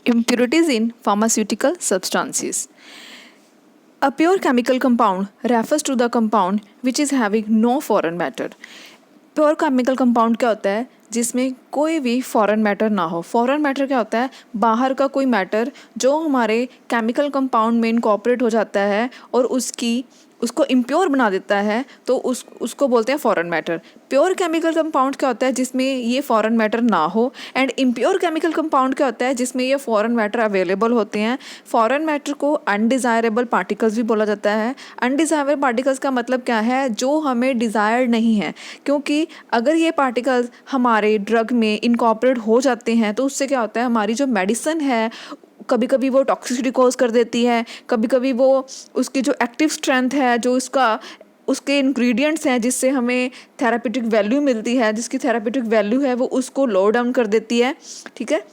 Impurities in pharmaceutical substances. A pure chemical compound refers to the compound which is having no foreign matter. Pure chemical compound क्या होता है जिसमें कोई भी foreign matter ना हो. फॉरेन मैटर क्या होता है? बाहर का कोई मैटर जो हमारे केमिकल कंपाउंड में इनकॉर्पोरेट हो जाता है और उसको इम्प्योर बना देता है, तो उसको बोलते हैं foreign matter. Pure chemical compound क्या होता है जिसमें ये फॉरेन मैटर ना हो, एंड इम्प्योर केमिकल कंपाउंड क्या होता है जिसमें ये फॉरेन मैटर अवेलेबल होते हैं. फॉरेन मैटर को अनडिज़ायरेबल पार्टिकल्स भी बोला जाता है. अनडिज़ायरेबल पार्टिकल्स का मतलब क्या है? जो हमें डिज़ायर्ड नहीं है, क्योंकि अगर ये पार्टिकल्स हमारे ड्रग में इनकॉर्पोरेट हो जाते हैं तो उससे क्या होता है, हमारी जो मेडिसिन है कभी कभी वो टॉक्सिसिटी कॉज कर देती है, कभी कभी वो उसकी जो एक्टिव स्ट्रेंथ है, जो उसके इंग्रेडिएंट्स हैं जिससे हमें थेरापेटिक वैल्यू मिलती है, जिसकी थेरापेटिक वैल्यू है वो उसको लो डाउन कर देती है. ठीक है.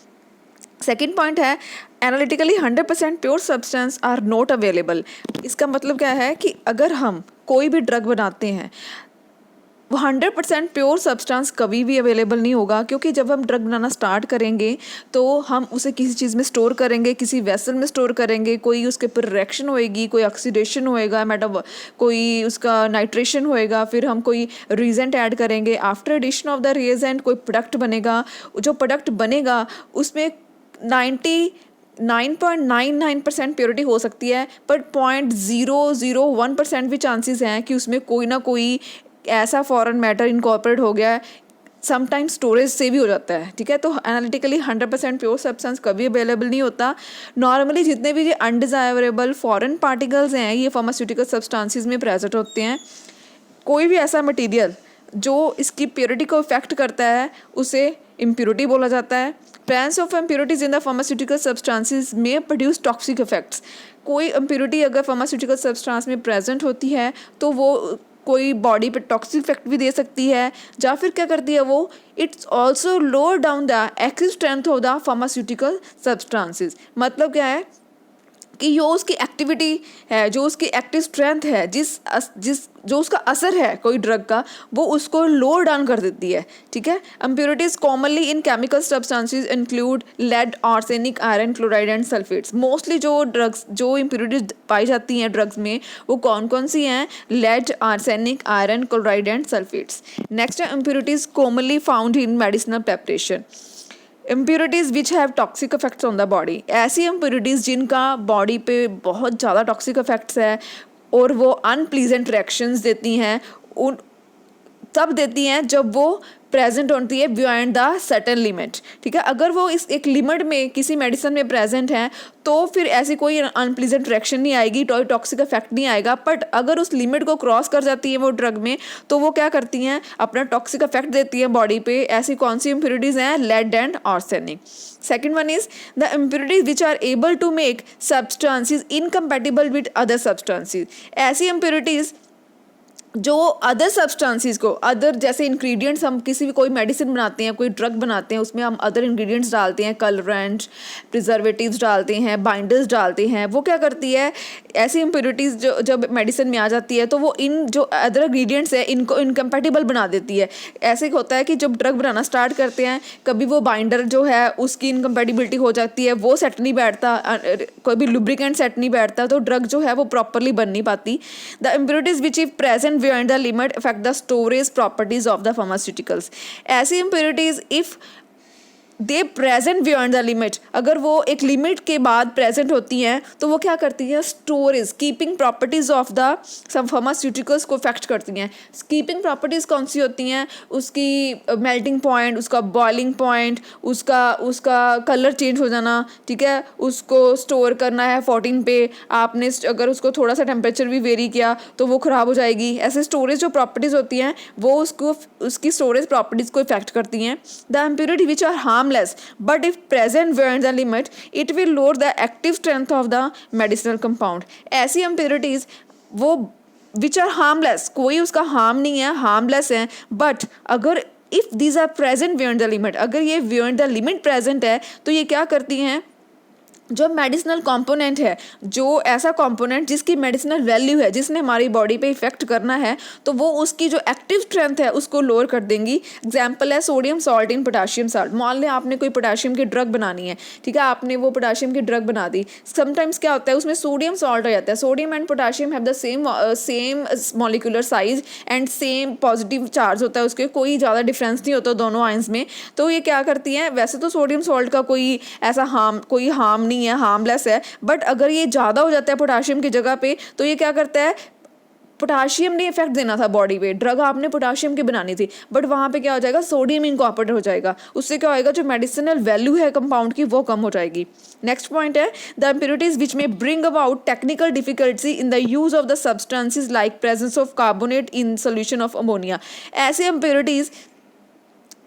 सेकेंड पॉइंट है analytically 100% pure substance are not available. इसका मतलब क्या है कि अगर हम कोई भी ड्रग बनाते हैं वो 100% प्योर सब्सटेंस कभी भी अवेलेबल नहीं होगा, क्योंकि जब हम ड्रग बनाना स्टार्ट करेंगे तो हम उसे किसी चीज़ में स्टोर करेंगे, किसी वेसल में स्टोर करेंगे, कोई उसके ऊपर रिएक्शन होएगी, कोई ऑक्सीडेशन होएगा, कोई उसका नाइट्रेशन होएगा, फिर हम कोई रिएजेंट ऐड करेंगे. After addition of the reagent कोई प्रोडक्ट बनेगा. जो प्रोडक्ट बनेगा उसमें 9.99% प्योरिटी हो सकती है, बट 0.001% भी चांसेस हैं कि उसमें कोई ना कोई ऐसा फॉरेन मैटर इनकॉर्पोरेट हो गया है. समटाइम्स स्टोरेज से भी हो जाता है. ठीक है. तो एनालिटिकली 100% प्योर सब्सटेंस कभी अवेलेबल नहीं होता. नॉर्मली जितने भी ये अनडिज़ायरेबल फॉरेन पार्टिकल्स हैं ये फार्मास्यूटिकल सब्सटेंसेस में प्रेजेंट होते हैं. कोई भी ऐसा मटेरियल जो इसकी प्योरिटी को इफेक्ट करता है उसे इम्प्योरिटी बोला जाता है. Presence of impurities in the pharmaceutical substances में प्रोड्यूस टॉक्सिक इफेक्ट्स. कोई इम्प्योरिटी अगर फार्मास्यूटिकल सब्सटेंस में प्रेजेंट होती है तो वो कोई बॉडी पे टॉक्सिक इफेक्ट भी दे सकती है, या फिर क्या करती है वो it's also lower down the active strength of the pharmaceutical substances. मतलब क्या है कि जो उसकी एक्टिविटी है, जो उसकी एक्टिव स्ट्रेंथ है, जो उसका असर है कोई ड्रग का, वो उसको लोअर डाउन कर देती है. ठीक है. Impurities commonly in chemical substances include lead, arsenic, iron, chloride and sulphates. Mostly जो इम्प्योरिटीज पाई जाती हैं ड्रग्स में वो कौन कौन सी हैं? Lead, arsenic, iron, chloride and sulphates. Next है impurities commonly found in medicinal preparation. Impurities which have toxic effects on the body. ऐसी इम्प्योरिटीज़ जिनका बॉडी पे बहुत ज़्यादा टॉक्सिक इफेक्ट्स है और वो अनप्लीजेंट रिएक्शंस देती हैं, उन तब देती हैं जब वो प्रेजेंट होती है बियॉन्ड द सर्टेन लिमिट. ठीक है. अगर वो इस एक लिमिट में किसी मेडिसिन में प्रेजेंट है तो फिर ऐसी कोई अनप्लीजेंट रिएक्शन नहीं आएगी, टॉक्सिक इफेक्ट नहीं आएगा. बट अगर उस लिमिट को क्रॉस कर जाती है वो ड्रग में तो वो क्या करती हैं? अपना टॉक्सिक इफेक्ट देती है बॉडी पे. ऐसी कौन सी इम्प्योरिटीज़ हैं? Lead and arsenic. Second one is the impurities which are able to make substances incompatible with other substances. ऐसी इम्प्योरिटीज़ जो अदर सब्सटेंसेस को, अदर जैसे इंग्रेडिएंट्स, हम किसी भी कोई मेडिसिन बनाते हैं, कोई ड्रग बनाते हैं, उसमें हम अदर इंग्रेडिएंट्स डालते हैं, कलरेंट, प्रिजर्वेटिव्स डालते हैं, बाइंडर्स डालते हैं. वो क्या करती है? ऐसी इम्प्योरिटीज़ जो जब मेडिसिन में आ जाती है तो वो इन जो अदर इंग्रेडिएंट्स है इनको इनकम्पैटिबल बना देती है. ऐसे होता है कि जब ड्रग बनाना स्टार्ट करते हैं कभी वो बाइंडर जो है उसकी इनकम्पैटिबिलिटी हो जाती है, वो सेट नहीं बैठता, कोई भी लुब्रिकेंट सेट नहीं बैठता, तो ड्रग जो है वो प्रॉपरली बन नहीं पाती. The impurities which is present beyond the limit affect the storage properties of the pharmaceuticals. ऐसी impurities if they present beyond the limit, अगर वो एक लिमिट के बाद प्रेजेंट होती हैं तो वो क्या करती हैं? Storage, keeping properties of the sub pharmaceuticals को इफेक्ट करती हैं. कीपिंग प्रॉपर्टीज़ कौन सी होती हैं? उसकी मेल्टिंग पॉइंट, उसका बॉइलिंग पॉइंट, उसका कलर चेंज हो जाना. ठीक है. उसको स्टोर करना है 14 पे, आपने अगर उसको थोड़ा सा टेम्परेचर भी वेरी किया तो वो ख़राब हो जाएगी. ऐसे स्टोरेज जो प्रॉपर्टीज़ होती हैं वो उसकी स्टोरेज प्रॉपर्टीज़ को इफेक्ट करती हैं. The impurity which are harmless but if present beyond the limit it will lower the active strength of the medicinal compound. ऐसी impurities वो which are harmless, कोई उसका harm नहीं है, harmless है, but अगर if these are present beyond the limit, अगर ये beyond the limit present है तो ये क्या करती हैं? जो मेडिसिनल कंपोनेंट है, जो ऐसा कंपोनेंट जिसकी मेडिसिनल वैल्यू है, जिसने हमारी बॉडी पे इफेक्ट करना है, तो वो उसकी जो एक्टिव स्ट्रेंथ है उसको लोअर कर देंगी। एग्जांपल है sodium salt in potassium salt. मान लें आपने कोई पोटाशियम की ड्रग बनानी है, ठीक है, आपने वो पोटाशियम की ड्रग बना दी। समटाइम्स क्या होता है उसमें सोडियम सॉल्ट हो जाता है। Sodium and potassium have the same molecular size and same positive charge होता है, उसके कोई ज़्यादा डिफरेंस नहीं होता दोनों आयंस में। तो ये क्या करती हैं, वैसे तो सोडियम सॉल्ट का कोई ऐसा हार्म नहीं है, हार्मलेस है, बट अगर ये ज़्यादा हो जाता है पोटाशियम की जगह पे, तो ये क्या करता है, पोटाशियम ने इफेक्ट देना था बॉडी पे, ड्रग आपने पोटाशियम की बनानी थी, बट वहाँ पे क्या हो जाएगा, सोडियम इनकॉर्पोरेट हो जाएगा। उससे क्या होएगा, जो मेडिसिनल वैल्यू है कंपाउंड की वो कम हो जाएगी। नेक्स्ट पॉइंट है द इम्प्योरिटीज विच में bring about technical difficulty in the use of the substances like presence of carbonate in solution of ammonia. ऐसे इम्प्योरिटीज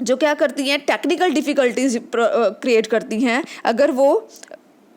जो क्या करती हैं, टेक्निकल डिफिकल्टीज क्रिएट करती हैं अगर वो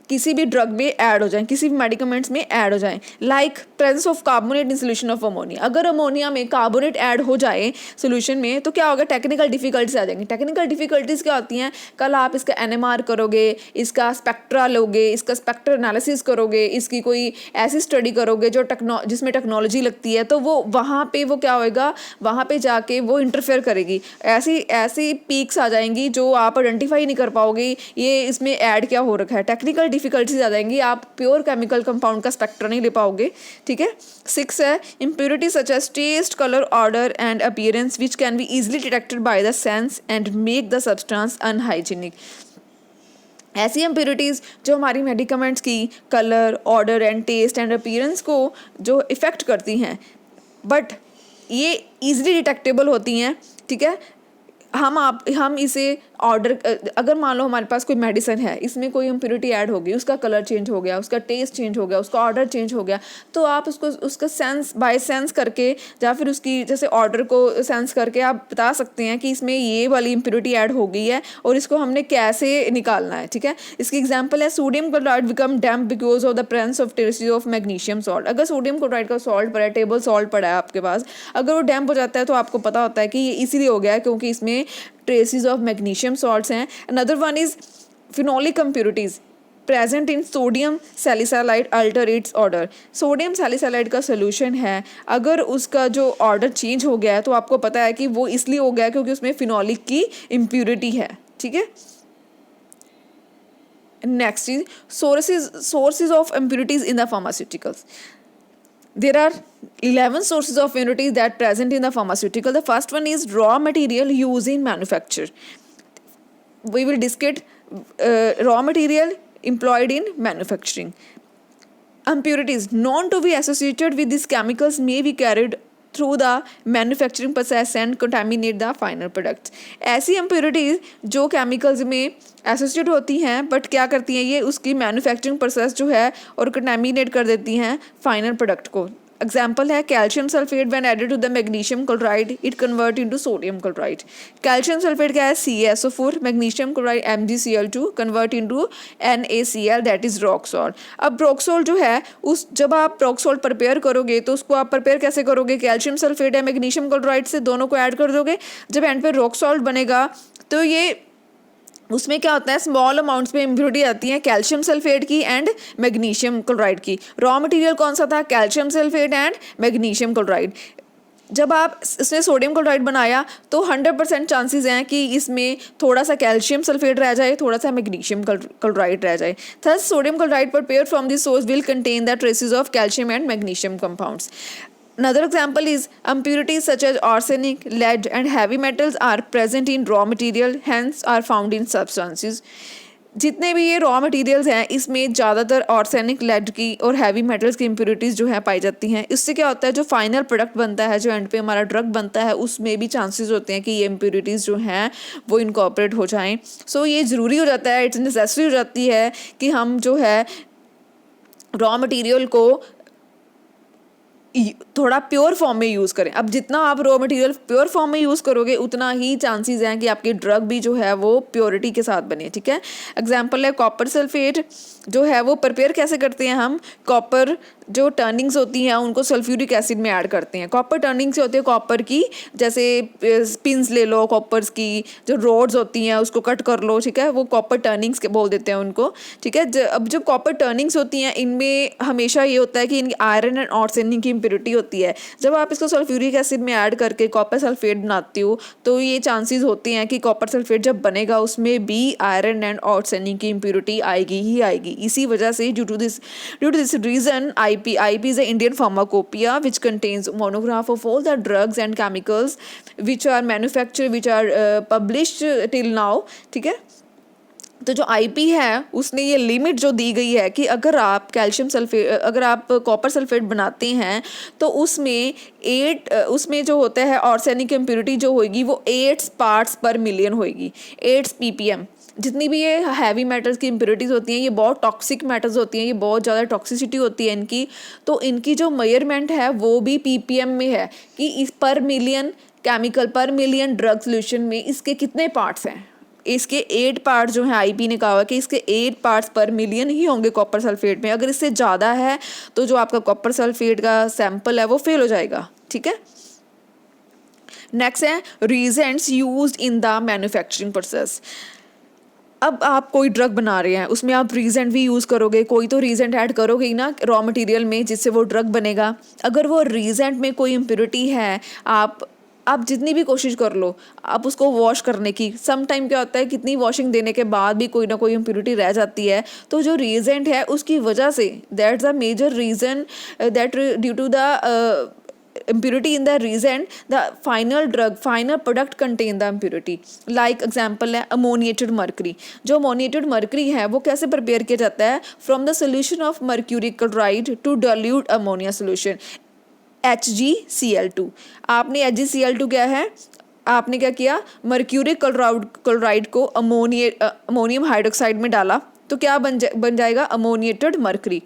किसी भी ड्रग में ऐड हो जाएं, किसी भी मेडिकमेंट्स में ऐड हो जाएं। Like presence of carbonate in solution of ammonia. अगर अमोनिया में कार्बोनेट ऐड हो जाए सोल्यूशन में तो क्या होगा, टेक्निकल डिफिकल्टीज आ जाएंगी। टेक्निकल डिफिकल्टीज क्या होती हैं, कल आप इसका एनएमआर करोगे, इसका स्पेक्ट्रा लोगे, इसका स्पेक्ट्रल एनालिसिस करोगे, इसकी कोई ऐसी स्टडी करोगे जो जिसमें टेक्नोलॉजी लगती है, तो वो वहाँ पे वो क्या होएगा, वहाँ पे जाके वो इंटरफेयर करेगी। ऐसी ऐसी पीक्स आ जाएंगी जो आप आइडेंटिफाई नहीं कर पाओगे ये इसमें ऐड क्या हो रखा है। टेक्निकल डिफिकल्टीज आ जाएंगी, आप प्योर केमिकल कंपाउंड का स्पेक्ट्रा नहीं ले पाओगे। ठीक है। 6 है impurity such as taste, color, odor and appearance which can be easily detected by the sense and make the substance unhygienic। ऐसी इम्प्योरिटीज़ जो हमारी मेडिकमेंट्स की colour, order and taste and appearance को जो इफ़ेक्ट करती हैं, बट ये easily detectable होती हैं। ठीक है। हम इसे ऑर्डर, अगर मान लो हमारे पास कोई मेडिसिन है, इसमें कोई इम्प्योरिटी ऐड हो गई, उसका कलर चेंज हो गया, उसका टेस्ट चेंज हो गया, उसका ऑर्डर चेंज हो गया, तो आप उसका सेंस बाय सेंस करके या फिर उसकी जैसे ऑर्डर को सेंस करके आप बता सकते हैं कि इसमें ये वाली इम्प्योरिटी ऐड हो गई है और इसको हमने कैसे निकालना है। ठीक है। इसकी एग्जाम्पल है sodium chloride become damp because of the presence of traces of magnesium salt. अगर सोडियम क्लोराइड का सॉल्ट पड़ा है, टेबल सॉल्ट पड़ा है आपके पास, अगर वो डैम्प हो जाता है तो आपको पता होता है कि ये इसीलिए हो गया है क्योंकि इसमें traces of magnesium salts हैं। Another one is phenolic impurities present in sodium salicylate alter its order। Sodium salicylate का सोल्यूशन है, अगर उसका जो ऑर्डर चेंज हो गया है तो आपको पता है कि वो इसलिए हो गया है क्योंकि उसमें फिनोलिक की इम्प्योरिटी है। ठीक है। Next is sources of impurities in the pharmaceuticals। There are 11 sources of impurities that present in the pharmaceutical. The first one is raw material used in manufacture. We will discuss raw material employed in manufacturing. Impurities known to be associated with these chemicals may be carried through the manufacturing process and contaminate the final products। ऐसी impurities जो chemicals में associate होती हैं but क्या करती हैं, ये उसकी मैन्युफैक्चरिंग प्रोसेस जो है और कंटामिनेट कर देती हैं फाइनल प्रोडक्ट को। एग्जाम्पल है calcium sulphate when added to the magnesium chloride it convert into sodium chloride. Calcium sulphate क्या है, CaSO4, magnesium chloride MgCl2 convert into NaCl that is rock salt. अब रॉक सॉल्ट जो है उस जब आप रॉक सॉल्ट प्रिपेयर करोगे तो उसको आप प्रिपेयर कैसे करोगे, कैल्शियम सल्फेट या मैग्नीशियम क्लोराइड से दोनों को ऐड कर दोगे। जब एंड पे रॉक सॉल्ट बनेगा तो ये उसमें क्या होता है, स्मॉल अमाउंट्स में इम्प्योरिटी आती है कैल्शियम सल्फेट की एंड मैग्नीशियम क्लोराइड की। रॉ मटेरियल कौन सा था, calcium sulphate and magnesium chloride. जब आप इसने सोडियम क्लोराइड बनाया तो 100% चांसेस हैं कि इसमें थोड़ा सा कैल्शियम सल्फेट रह जाए, थोड़ा सा मैग्नीशियम क्लोराइड रह जाए। Thus sodium chloride prepared from this source will contain the traces of calcium and magnesium compounds। Another example is impurities such as arsenic, lead and heavy metals are present in raw material, hence are found in substances। जितने भी ये raw materials हैं इसमें ज़्यादातर arsenic, lead की और heavy metals की impurities जो है पाई जाती हैं। इससे क्या होता है, जो फाइनल प्रोडक्ट बनता है, जो एंड पे हमारा ड्रग बनता है, उसमें भी चांसेस होते हैं कि ये इम्प्योरिटीज़ जो हैं वो इनकॉर्पोरेट हो जाएं। सो ये ज़रूरी हो जाता है, इट्स नेसेसरी हो जाती है कि हम जो है रॉ मटेरियल को थोड़ा प्योर फॉर्म में यूज़ करें। अब जितना आप रॉ मटेरियल प्योर फॉर्म में यूज़ करोगे उतना ही चांसेस हैं कि आपकी ड्रग भी जो है वो प्योरिटी के साथ बने। ठीक है। एग्जांपल है कॉपर सल्फेट जो है वो प्रिपेयर कैसे करते हैं हम, कॉपर जो टर्निंग्स होती हैं उनको सल्फ्यूरिक एसिड में ऐड करते हैं। कॉपर टर्निंग्स होती है कॉपर की, जैसे पिंस ले लो कॉपर्स की, जो रोड्स होती हैं उसको कट कर लो, ठीक है, वो कॉपर टर्निंग्स के बोल देते हैं उनको, ठीक है। अब जो कॉपर टर्निंग्स होती हैं इनमें हमेशा ये होता है कि इनकी आयरन एंड आर्सेनिक की इम्प्योरिटी होती है। जब आप इसको सल्फ्यूरिक एसिड में ऐड करके कॉपर सल्फेट बनाते हो तो ये चांसेस होते हैं कि कॉपर सल्फेट जब बनेगा उसमें भी आयरन एंड आर्सेनिक की इम्प्योरिटी आएगी ही आएगी। इसी वजह से due to this reason IP is the Indian pharmacopoeia which contains monograph of all the drugs and chemicals which are manufactured, which are published till now, ठीक है। तो जो IP है उसने ये लिमिट जो दी गई है कि अगर आप अगर आप कॉपर सल्फेट बनाते हैं तो उसमें जो होता है आर्सेनिक इम्प्योरिटी जो होगी वो 8 पार्ट्स पर मिलियन होगी, 8 ppm। जितनी भी ये हैवी मेटल्स की इम्प्योरिटीज़ होती हैं ये बहुत टॉक्सिक मेटल्स होती हैं, ये बहुत ज़्यादा टॉक्सिसिटी होती है इनकी, तो इनकी जो मेजरमेंट है वो भी ppm में है कि इस पर मिलियन केमिकल, पर मिलियन ड्रग सोल्यूशन में इसके कितने पार्ट्स हैं। इसके 8 पार्ट्स जो हैं IP ने कहा हुआ कि इसके 8 पार्ट्स पर मिलियन ही होंगे कॉपर सल्फेट में। अगर इससे ज़्यादा है तो जो आपका कॉपर सल्फेट का सैंपल है वो फेल हो जाएगा, ठीक है। नेक्स्ट है Regents used in the manufacturing process. अब आप कोई ड्रग बना रहे हैं उसमें आप रीजेंट भी यूज़ करोगे, कोई तो रीजेंट ऐड करोगे ही ना रॉ मटेरियल में जिससे वो ड्रग बनेगा। अगर वो रीजेंट में कोई इम्प्योरिटी है, आप जितनी भी कोशिश कर लो आप उसको वॉश करने की, सम टाइम क्या होता है कितनी वॉशिंग देने के बाद भी कोई ना कोई इम्प्योरिटी रह जाती है, तो जो रीजेंट है उसकी वजह से that's the major reason that due to the impurity in the reagent the final product contain the impurity। like example है ammoniated mercury। जो ammoniated mercury है वो कैसे प्रिपेयर किया जाता है, from the solution of mercury chloride to dilute ammonia solution HgCl2। आपने HgCl2 क्या है, आपने क्या किया, मर्क्यूरी क्लोराइड को अमोनियम हाइड्रोक्साइड में डाला तो क्या बन जाएगा ammoniated mercury.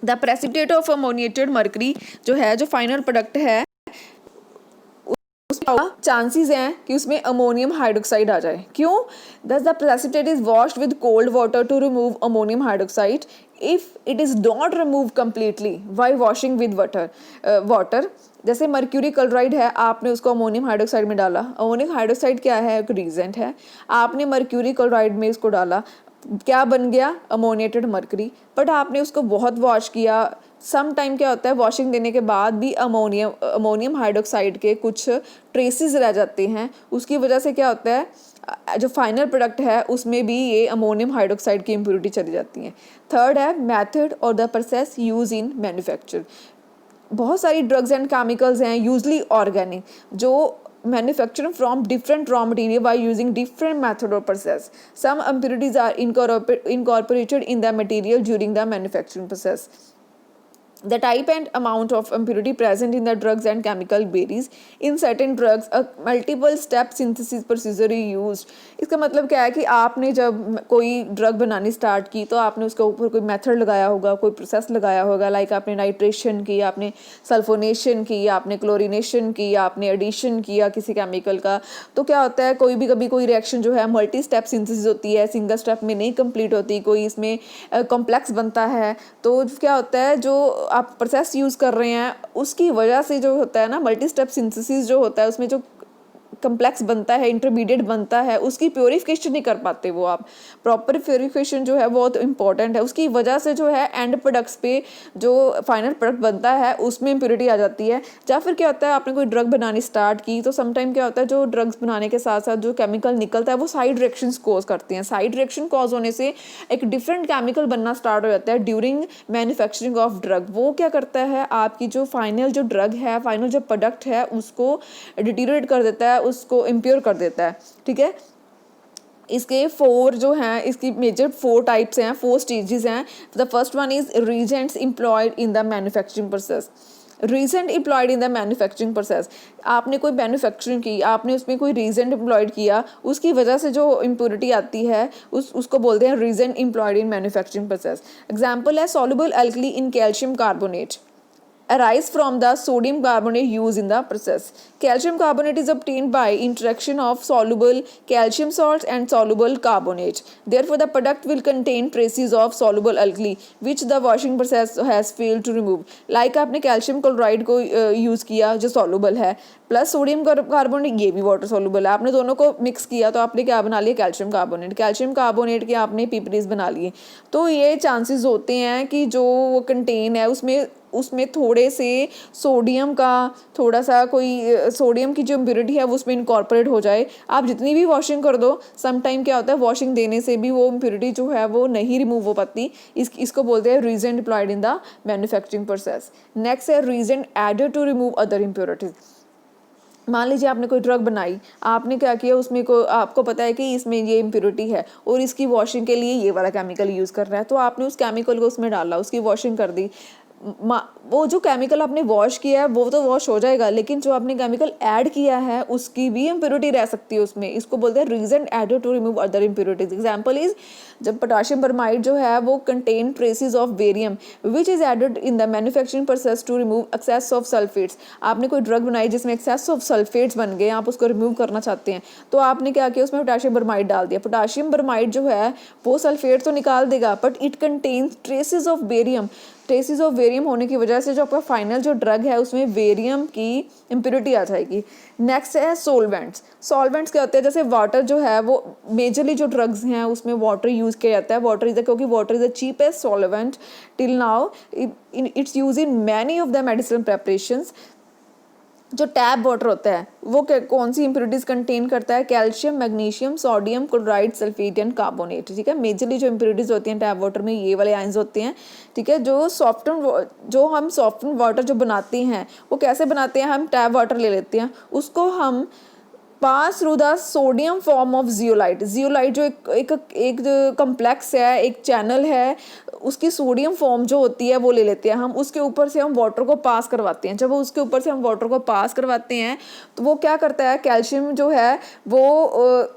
The precipitate of ammoniated mercury जो है, जो फाइनल प्रोडक्ट है, चांसेस हैं कि उसमें अमोनियम हाइड्रोक्साइड आ जाए। क्यों? Thus the precipitate is washed with cold water to remove ammonium hydroxide. If it is not remove completely by washing with water, जैसे मर्क्यूरी क्लोराइड है, आपने उसको अमोनियम हाइड्रोक्साइड में डाला, अमोनियम हाइड्रोक्साइड क्या है, एक रीजेंट है, आपने मर्क्यूरी क्लोराइड में इसको डाला, क्या बन गया अमोनिएटेड मर्करी। बट आपने उसको बहुत वॉश किया, सम टाइम क्या होता है वॉशिंग देने के बाद भी अमोनियम हाइड्रोक्साइड के कुछ ट्रेसेस रह जाते हैं, उसकी वजह से क्या होता है जो फाइनल प्रोडक्ट है उसमें भी ये अमोनियम हाइड्रोक्साइड की इम्प्योरिटी चली जाती है। थर्ड है मेथड और the process use in manufacture. बहुत सारी ड्रग्स एंड केमिकल्स हैं यूजली ऑर्गेनिक जो manufactured from different raw material by using different method or process. Some impurities are incorporated in the material during the manufacturing process. The type and amount of impurity present in the drugs and chemical varies. In certain drugs, a multiple step synthesis procedure is used. इसका मतलब क्या है कि आपने जब कोई drug बनानी start की तो आपने उसके ऊपर कोई मेथड लगाया होगा, कोई प्रोसेस लगाया होगा, लाइक आपने नाइट्रेशन की, आपने सल्फोनेशन की, आपने क्लोरीनेशन की, आपने एडिशन किया किसी केमिकल का। तो क्या होता है कभी कोई रिएक्शन जो है मल्टी स्टेप सिंथेसिस होती है, सिंगल स्टेप में नहीं कंप्लीट होती, कोई इसमें कॉम्प्लेक्स बनता है। तो क्या होता है जो आप प्रोसेस यूज़ कर रहे हैं उसकी वजह से जो होता है ना मल्टी स्टेप सिंथेसिस जो होता है उसमें जो कम्प्लेक्स बनता है, इंटरमीडिएट बनता है, उसकी प्योरीफिकेशन नहीं कर पाते वो आप। प्रॉपर प्योरीफिकेशन जो है बहुत इंपॉर्टेंट है, उसकी वजह से जो है एंड प्रोडक्ट्स पे जो फाइनल प्रोडक्ट बनता है उसमें इम्प्योरिटी आ जाती है। या फिर क्या होता है आपने कोई ड्रग बनानी स्टार्ट की तो समटाइम क्या होता है जो ड्रग्स बनाने के साथ साथ जो केमिकल निकलता है वो साइड रिएक्शंस कॉज करते हैं। साइड रिएक्शन कॉज होने से एक डिफरेंट केमिकल बनना स्टार्ट हो जाता है ड्यूरिंग मैन्युफैक्चरिंग ऑफ ड्रग। वो क्या करता है आपकी जो फाइनल जो ड्रग है, फाइनल जो प्रोडक्ट है उसको डिटीरियोरेट कर देता है, उसको इम्प्योर कर देता है, ठीक है। इसके 4 जो हैं, इसकी मेजर 4 टाइप्स हैं, 4 स्टेजेस हैं। The first one is reagents employed in the manufacturing process. Reagent employed in the manufacturing process, आपने कोई मैन्युफैक्चरिंग की, आपने उसमें कोई रीजेंट एम्प्लॉयड किया, उसकी वजह से जो इम्प्योरिटी आती है उसको बोलते हैं reagent employed in manufacturing process. Example है soluble alkali in calcium carbonate. arise from the sodium carbonate used in the process. Calcium carbonate is obtained by interaction of soluble calcium salts and soluble carbonate. Therefore, the product will contain traces of soluble alkali which the washing process has failed to remove. Like आपने calcium chloride को use किया जो soluble है, plus sodium carbonate ये भी water soluble है, आपने दोनों को मिक्स किया तो आपने क्या बना लिया, कैल्शियम कार्बोनेट। कैल्शियम कार्बोनेट के आपने पीपीटीज बना लिए। तो ये चांसेस होते हैं कि जो वो कंटेन है उसमें थोड़े से सोडियम का थोड़ा सा कोई सोडियम की जो इम्प्योरिटी है वो उसमें इनकॉर्पोरेट हो जाए। आप जितनी भी वॉशिंग कर दो, सम टाइम क्या होता है वॉशिंग देने से भी वो इम्प्योरिटी जो है वो नहीं रिमूव हो पाती। इसको बोलते हैं reagent deployed in the manufacturing process. Next है reagent added to remove other impurities. मान लीजिए आपने कोई ड्रग बनाई, आपने क्या किया उसमें को आपको पता है कि इसमें ये इम्प्योरिटी है और इसकी वॉशिंग के लिए ये वाला केमिकल यूज़ करना है, तो आपने उस केमिकल को उसमें डाला, उसकी वॉशिंग कर दी। वो जो केमिकल आपने वॉश किया है वो तो वॉश हो जाएगा, लेकिन जो आपने केमिकल ऐड किया है उसकी भी इम्प्योरिटी रह सकती है उसमें। इसको बोलते हैं reason added to remove other impurities. Example is जब पोटाशियम ब्रोमाइड जो है वो contain traces of barium which is added in the manufacturing process to remove excess of sulphates. आपने कोई ड्रग बनाई जिसमें एक्सेस ऑफ सल्फेट्स बन गए, आप उसको रिमूव करना चाहते हैं, तो आपने क्या किया उसमें पोटाशियम ब्रोमाइड डाल दिया। पोटाशियम ब्रोमाइड जो है वो सल्फेट तो निकाल देगा but it contains traces of barium. Traces of barium होने की वजह से जो आपका फाइनल जो ड्रग है उसमें वेरियम की इम्प्योरिटी आ जाएगी। नेक्स्ट है सोलवेंट्स। सॉल्वेंट्स क्या होते हैं, जैसे वाटर जो है वो मेजरली जो ड्रग्स हैं उसमें वाटर यूज़ किया जाता है। वाटर इज क्योंकि water is the cheapest solvent till now, it's use in many of the medicinal preparations. जो टैप वाटर होता है वो कौन सी इम्प्योरिटीज़ कंटेन करता है, calcium, magnesium, sodium chloride, sulphate and carbonate. ठीक है, मेजरली जो इम्प्योरिटीज़ होती हैं टैप वाटर में ये वाले आयंस होते हैं। ठीक है, जो हम सॉफ्टन वाटर जो बनाते हैं वो कैसे बनाते हैं, हम टैप वाटर ले लेते हैं, उसको हम pass through the sodium form of zeolite. Zeolite जो एक कम्प्लेक्स है, एक चैनल है, उसकी सोडियम फॉर्म जो होती है वो ले लेते हैं हम, उसके ऊपर से हम वाटर को पास करवाते हैं। जब उसके ऊपर से हम वाटर को पास करवाते हैं तो वो क्या करता है, कैल्शियम जो है वो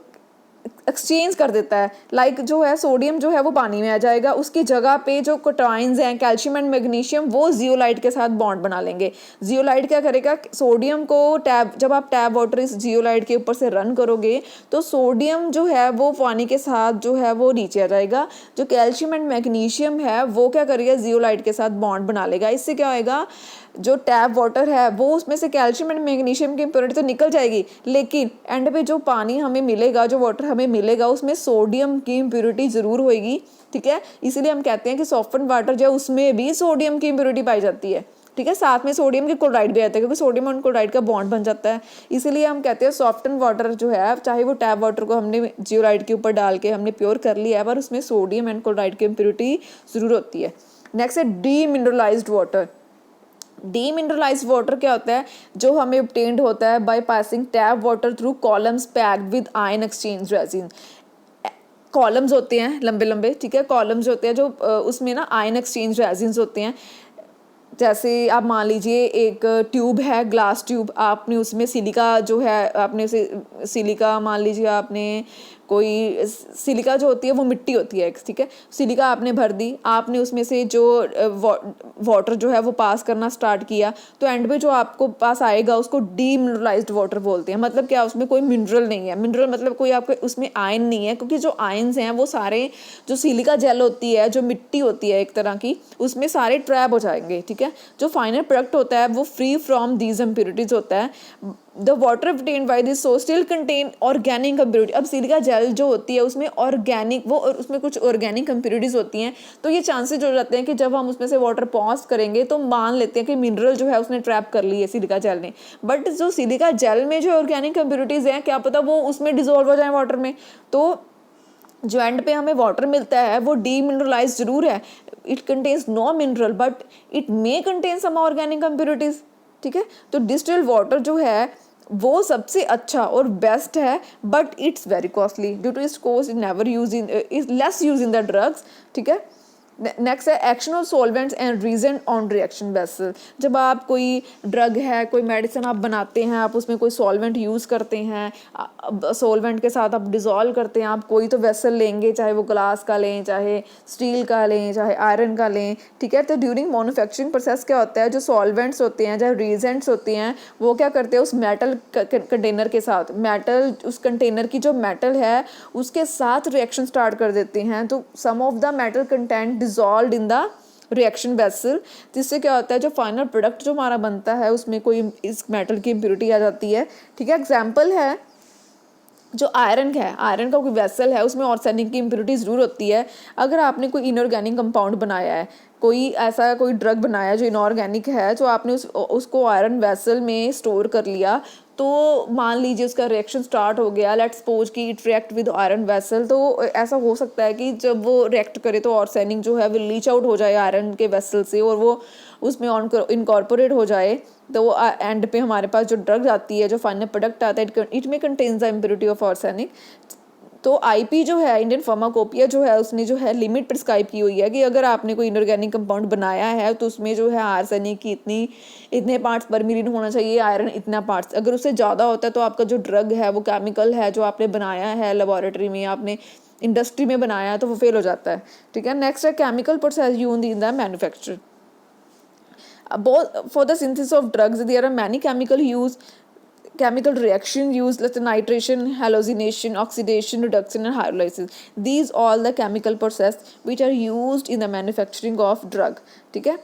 एक्सचेंज कर देता है। लाइक जो है सोडियम जो है वो पानी में आ जाएगा, उसकी जगह पे जो कैटायंस हैं कैल्शियम एंड मैग्नीशियम वो जियोलाइट के साथ बॉन्ड बना लेंगे। जियोलाइट क्या करेगा, सोडियम को जब आप टैप वाटर इस जियोलाइट के ऊपर से रन करोगे तो सोडियम जो है वो पानी के साथ जो है वो नीचे आ जाएगा। जो कैल्शियम एंड मैग्नीशियम है वो क्या करेगा, जियोलाइट के साथ बॉन्ड बना लेगा। इससे क्या होएगा, जो टैप वाटर है वो उसमें से कैल्शियम एंड मैग्नीशियम की इम्प्योरिटी तो निकल जाएगी, लेकिन एंड पे जो पानी हमें मिलेगा, जो वाटर हमें मिलेगा उसमें सोडियम की इम्प्योरिटी ज़रूर होएगी। ठीक है, इसीलिए हम कहते हैं कि सॉफ्टन वाटर जो है उसमें भी सोडियम की इम्प्योरिटी पाई जाती है। ठीक है, साथ में सोडियम की क्लोराइड भी आता है क्योंकि सोडियम और क्लोराइड का बॉन्ड बन जाता है। इसीलिए हम कहते हैं सॉफ्टन वाटर जो है, चाहे वो टैप वाटर को हमने जियोलाइट के ऊपर डाल के हमने प्योर कर लिया है, पर उसमें सोडियम एंड क्लोराइड की इम्प्योरिटी ज़रूर होती है। नेक्स्ट है डीमिनरलाइज्ड वाटर। डीमिनरलाइज्ड वाटर क्या होता है, जो हमें obtained होता है by passing tap water through columns packed with ion exchange resin. Columns होते हैं लंबे लंबे, ठीक है, कॉलम्स होते हैं जो उसमें ना आयन एक्सचेंज रेजिन्स होते हैं। जैसे आप मान लीजिए एक ट्यूब है, ग्लास ट्यूब, आपने उसमें सिलिका जो है, आपने उसे सिलिका मान लीजिए, आपने कोई सिलिका जो होती है वो मिट्टी होती है, ठीक है, सिलिका आपने भर दी, आपने उसमें से जो वाटर जो है वो पास करना स्टार्ट किया, तो एंड में जो आपको पास आएगा उसको डीमिनरलाइज्ड वाटर बोलते हैं। मतलब क्या, उसमें कोई मिनरल नहीं है। मिनरल मतलब कोई आपके उसमें आयन नहीं है, क्योंकि जो आयन्स हैं वो सारे, जो सिलिका जेल होती है, जो मिट्टी होती है एक तरह की, उसमें सारे ट्रैप हो जाएंगे। ठीक है, जो फाइनल प्रोडक्ट होता है वो फ्री फ्रॉम दीज इम्प्योरिटीज होता है। The water obtained by this source still contain organic impurity। अब सिलिका जेल जो होती है उसमें ऑर्गेनिक वो, और उसमें कुछ ऑर्गेनिक इम्प्योरिटीज होती हैं, तो ये चांसेस हो जाते हैं कि जब हम उसमें से वाटर पास करेंगे तो मान लेते हैं कि मिनरल जो है उसने ट्रैप कर ली है सिलिका जेल ने, बट जो सिलिका जेल में जो ऑर्गेनिक इम्प्योरिटीज हैं क्या पता वो उसमें डिजोल्व हो जाए वाटर में, तो जो एंड पे हमें वाटर मिलता है वो डीमिनरलाइज जरूर है। It contains no mineral but it may contain some organic impurities. ठीक है, तो डिस्टिल्ड वाटर जो है वो सबसे अच्छा और बेस्ट है, but it's very costly due to its cost, it never use in, is less use in the drugs. ठीक है, नेक्स्ट है action of solvents and reason on reaction vessel. जब आप कोई ड्रग है, कोई मेडिसिन आप बनाते हैं, आप उसमें कोई सॉल्वेंट यूज़ करते हैं, सॉल्वेंट के साथ आप डिज़ोल्व करते हैं, आप कोई तो वेसल लेंगे, चाहे वो ग्लास का लें, चाहे स्टील का लें, चाहे आयरन का लें, ठीक है। तो ड्यूरिंग मैन्युफैक्चरिंग प्रोसेस क्या होता है, जो सॉल्वेंट्स होते हैं, जो रीजेंट्स होते हैं, वो क्या करते हैं उस मेटल कंटेनर के साथ, मेटल उस कंटेनर की जो मेटल है उसके साथ रिएक्शन स्टार्ट कर देते हैं। तो some of the metal content dissolve in the reaction vessel, जिससे क्या होता है जो फाइनल प्रोडक्ट जो हमारा बनता है उसमें कोई इस मेटल की इम्प्योरिटी आ जाती है, ठीक है। एग्जाम्पल है जो आयरन का है, आयरन का कोई वेसल है उसमें आर्सेनिक की इम्प्योरिटी ज़रूर होती है। अगर आपने कोई इनऑर्गेनिक कंपाउंड बनाया है, कोई ऐसा कोई ड्रग बनाया जो इनऑर्गेनिक है, जो आपने उसको आयरन वेसल में स्टोर कर लिया, तो मान लीजिए उसका रिएक्शन स्टार्ट हो गया, लेट्स सपोज कि it react with iron vessel, तो ऐसा हो सकता है कि जब वो रिएक्ट करे तो आर्सेनिक जो है वो लीच आउट हो जाए आयरन के वेसल से और वो उसमें इनकॉर्पोरेट हो जाए। तो वो एंड पे हमारे पास जो ड्रग आती है, जो फाइनल प्रोडक्ट आता है, इट में contains the impurity of arsenic. तो आईपी जो है, इंडियन फार्माकोपिया जो है, उसने जो है लिमिट प्रिस्क्राइब की हुई है कि अगर आपने कोई इनऑर्गेनिक कंपाउंड बनाया है तो उसमें जो है आर्सेनिक की इतने पार्ट्स पर मिलियन होना चाहिए, आयरन इतना पार्ट्स। अगर उससे ज़्यादा होता है तो आपका जो ड्रग है, वो केमिकल है जो आपने बनाया है लेबोरेटरी में, आपने इंडस्ट्री में बनाया है, तो वो फेल हो जाता है, ठीक है। नेक्स्ट है chemical process used in the manufacture. For the synthesis of drugs, there are many chemical reaction used, like nitration, hallucination, oxidation, reduction, and hydrolysis. These all the chemical process which are used in the manufacturing of drug, ठीक है।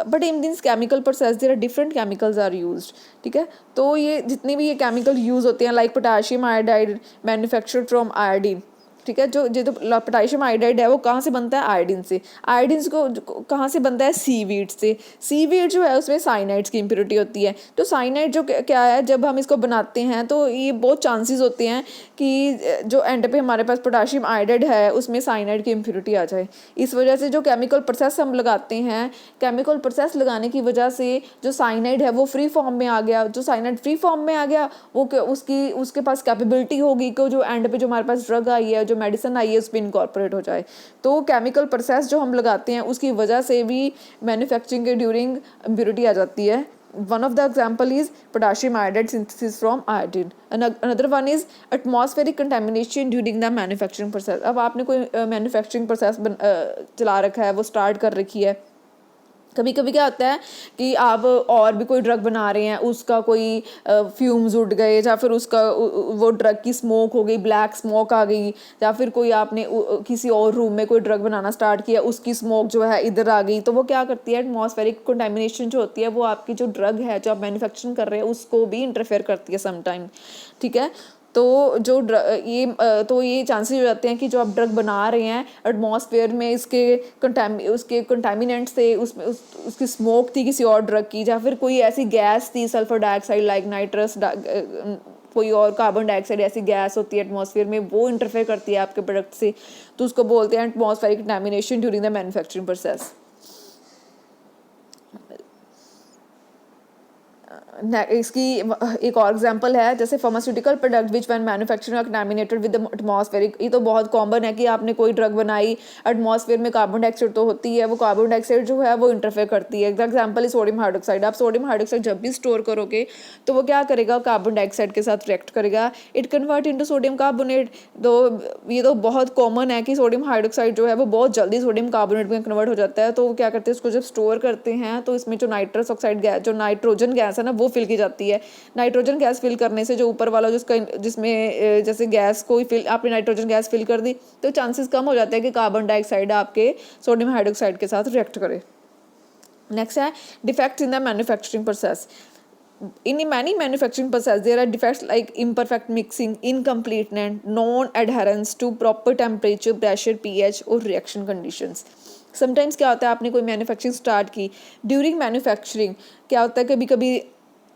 But in this chemical process there are different chemicals are used, ठीक है। तो ये जितने भी ये chemical use होते हैं, like potassium iodide manufactured from iodine, ठीक है। जो जो पोटाशियम आयोडाइड है वो कहाँ से बनता है, आयोडीन से। आयोडीन को कहाँ से बनता है, सीवीड से। सीवीड जो है उसमें साइनाइड्स की इम्प्योरिटी होती है। तो साइनाइड जो क्या है, जब हम इसको बनाते हैं तो ये बहुत चांसेस होते हैं कि जो एंड पे हमारे पास पोटाशियम आयोडाइड है उसमें साइनाइड की इम्प्योरिटी आ जाए। इस वजह से जो केमिकल प्रोसेस हम लगाते हैं, केमिकल प्रोसेस लगाने की वजह से जो साइनाइड है वो फ्री फॉर्म में आ गया। जो साइनाइड फ्री फॉर्म में आ गया, वो उसके पास कैपेबिलिटी होगी कि जो एंड पे जो हमारे पास ड्रग आई है, जो मेडिसिन आई है, उस पर इनकॉर्पोरेट हो जाए। तो केमिकल प्रोसेस जो हम लगाते हैं उसकी वजह से भी मैन्युफैक्चरिंग के ड्यूरिंग इम्प्योरिटी आ जाती है। One of the example is potassium iodide synthesis from iodine. Another one is atmospheric contamination during the manufacturing process. अब आपने कोई मैन्युफैक्चरिंग प्रोसेस चला रखा है, वो स्टार्ट कर रखी है। कभी कभी क्या होता है कि आप और भी कोई ड्रग बना रहे हैं, उसका कोई फ्यूम्स उड़ गए, या फिर उसका वो ड्रग की स्मोक हो गई, ब्लैक स्मोक आ गई, या फिर कोई आपने किसी और रूम में कोई ड्रग बनाना स्टार्ट किया, उसकी स्मोक जो है इधर आ गई। तो वो क्या करती है, एटमॉस्फेरिक कंटामिनेशन जो होती है वो आपकी जो ड्रग है जो आप मैन्युफैक्चरिंग कर रहे हैं उसको भी इंटरफेयर करती है समटाइम, ठीक है। तो ये चांसेस हो जाते हैं कि जो आप ड्रग बना रहे हैं एटमॉस्फेयर में उसके कंटामिनेंट से उसकी स्मोक थी किसी और ड्रग की, या फिर कोई ऐसी गैस थी सल्फर डाइऑक्साइड लाइक नाइट्रस, कोई और कार्बन डाइऑक्साइड ऐसी गैस होती है एटमॉस्फेयर में, वो इंटरफेयर करती है आपके प्रोडक्ट से, तो उसको बोलते हैं atmospheric contamination during the manufacturing process. इसकी एक और एग्जांपल है, जैसे pharmaceutical product which when manufacturing are contaminated with the atmospheric. ये तो बहुत कॉमन है कि आपने कोई ड्रग बनाई, एटमॉस्फेयर में कार्बन डाइऑक्साइड तो होती है, वो कार्बन डाइऑक्साइड जो है वो इंटरफेयर करती है। Example is sodium hydroxide. आप सोडियम हाइड्रोक्साइड जब भी स्टोर करोगे तो वो क्या करेगा, कार्बन डाइऑक्साइड के साथ रिएक्ट करेगा, it convert into sodium carbonate. तो ये तो बहुत कॉमन है कि सोडियम हाइड्रोक्साइड जो है वो बहुत जल्दी सोडियम कार्बोनेट में कन्वर्ट हो जाता है। तो वो क्या करते हैं, उसको जब स्टोर करते हैं तो इसमें जो नाइट्रस ऑक्साइड गैस, जो नाइट्रोजन गैस है ना, वो फिल की जाती है। नाइट्रोजन गैस फिल करने से जो ऊपर वाला जिसमें जैसे गैस को फिल, आपने नाइट्रोजन गैस फिल कर दी, तो चांसेस कम हो जाते हैं कि कार्बन डाइऑक्साइड आपके सोडियम हाइड्रोक्साइड के साथ रिएक्ट करे। नेक्स्ट है defects in the manufacturing process. In many manufacturing process, there are defects like imperfect mixing, incompleteness, non-adherence to proper temperature, pressure, pH और reaction conditions. Sometimes क्या होता है, आपने कोई मैन्युफैक्चरिंग स्टार्ट की, ड्यूरिंग मैन्युफैक्चरिंग क्या होता है, कभी कभी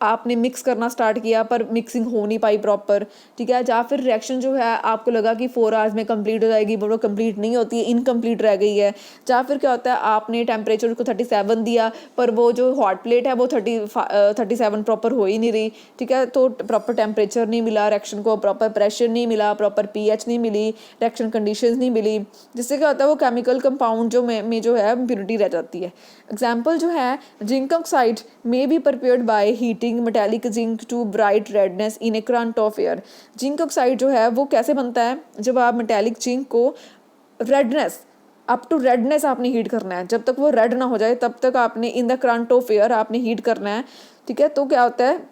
आपने मिक्स करना स्टार्ट किया पर मिक्सिंग हो नहीं पाई प्रॉपर, ठीक है, या फिर रिएक्शन जो है आपको लगा कि 4 आवर्स में कंप्लीट हो जाएगी बट वो कंप्लीट नहीं होती है, इनकम्प्लीट रह गई है। या फिर क्या होता है आपने टेम्परेचर को 37 दिया पर वो जो हॉट प्लेट है वो 37 प्रॉपर हो ही नहीं रही, ठीक है, तो प्रॉपर टेम्परेचर नहीं मिला रिएक्शन को, प्रॉपर प्रेशर नहीं मिला, प्रॉपर pH नहीं मिली, रिएक्शन कंडीशंस नहीं मिली, जिससे क्या होता है वो केमिकल कंपाउंड जो में जो है इम्प्योरिटी रह जाती है। एग्जाम्पल जो है zinc oxide may be prepared by heating metallic zinc to bright redness in a current of air. Zinc oxide जो है वो कैसे बनता है, जब आप मेटेलिक जिंक को रेडनेस अप टू रेडनेस आपने हीट करना है, जब तक वो रेड ना हो जाए तब तक आपने in the current of air आपने हीट करना है, ठीक है। तो क्या होता है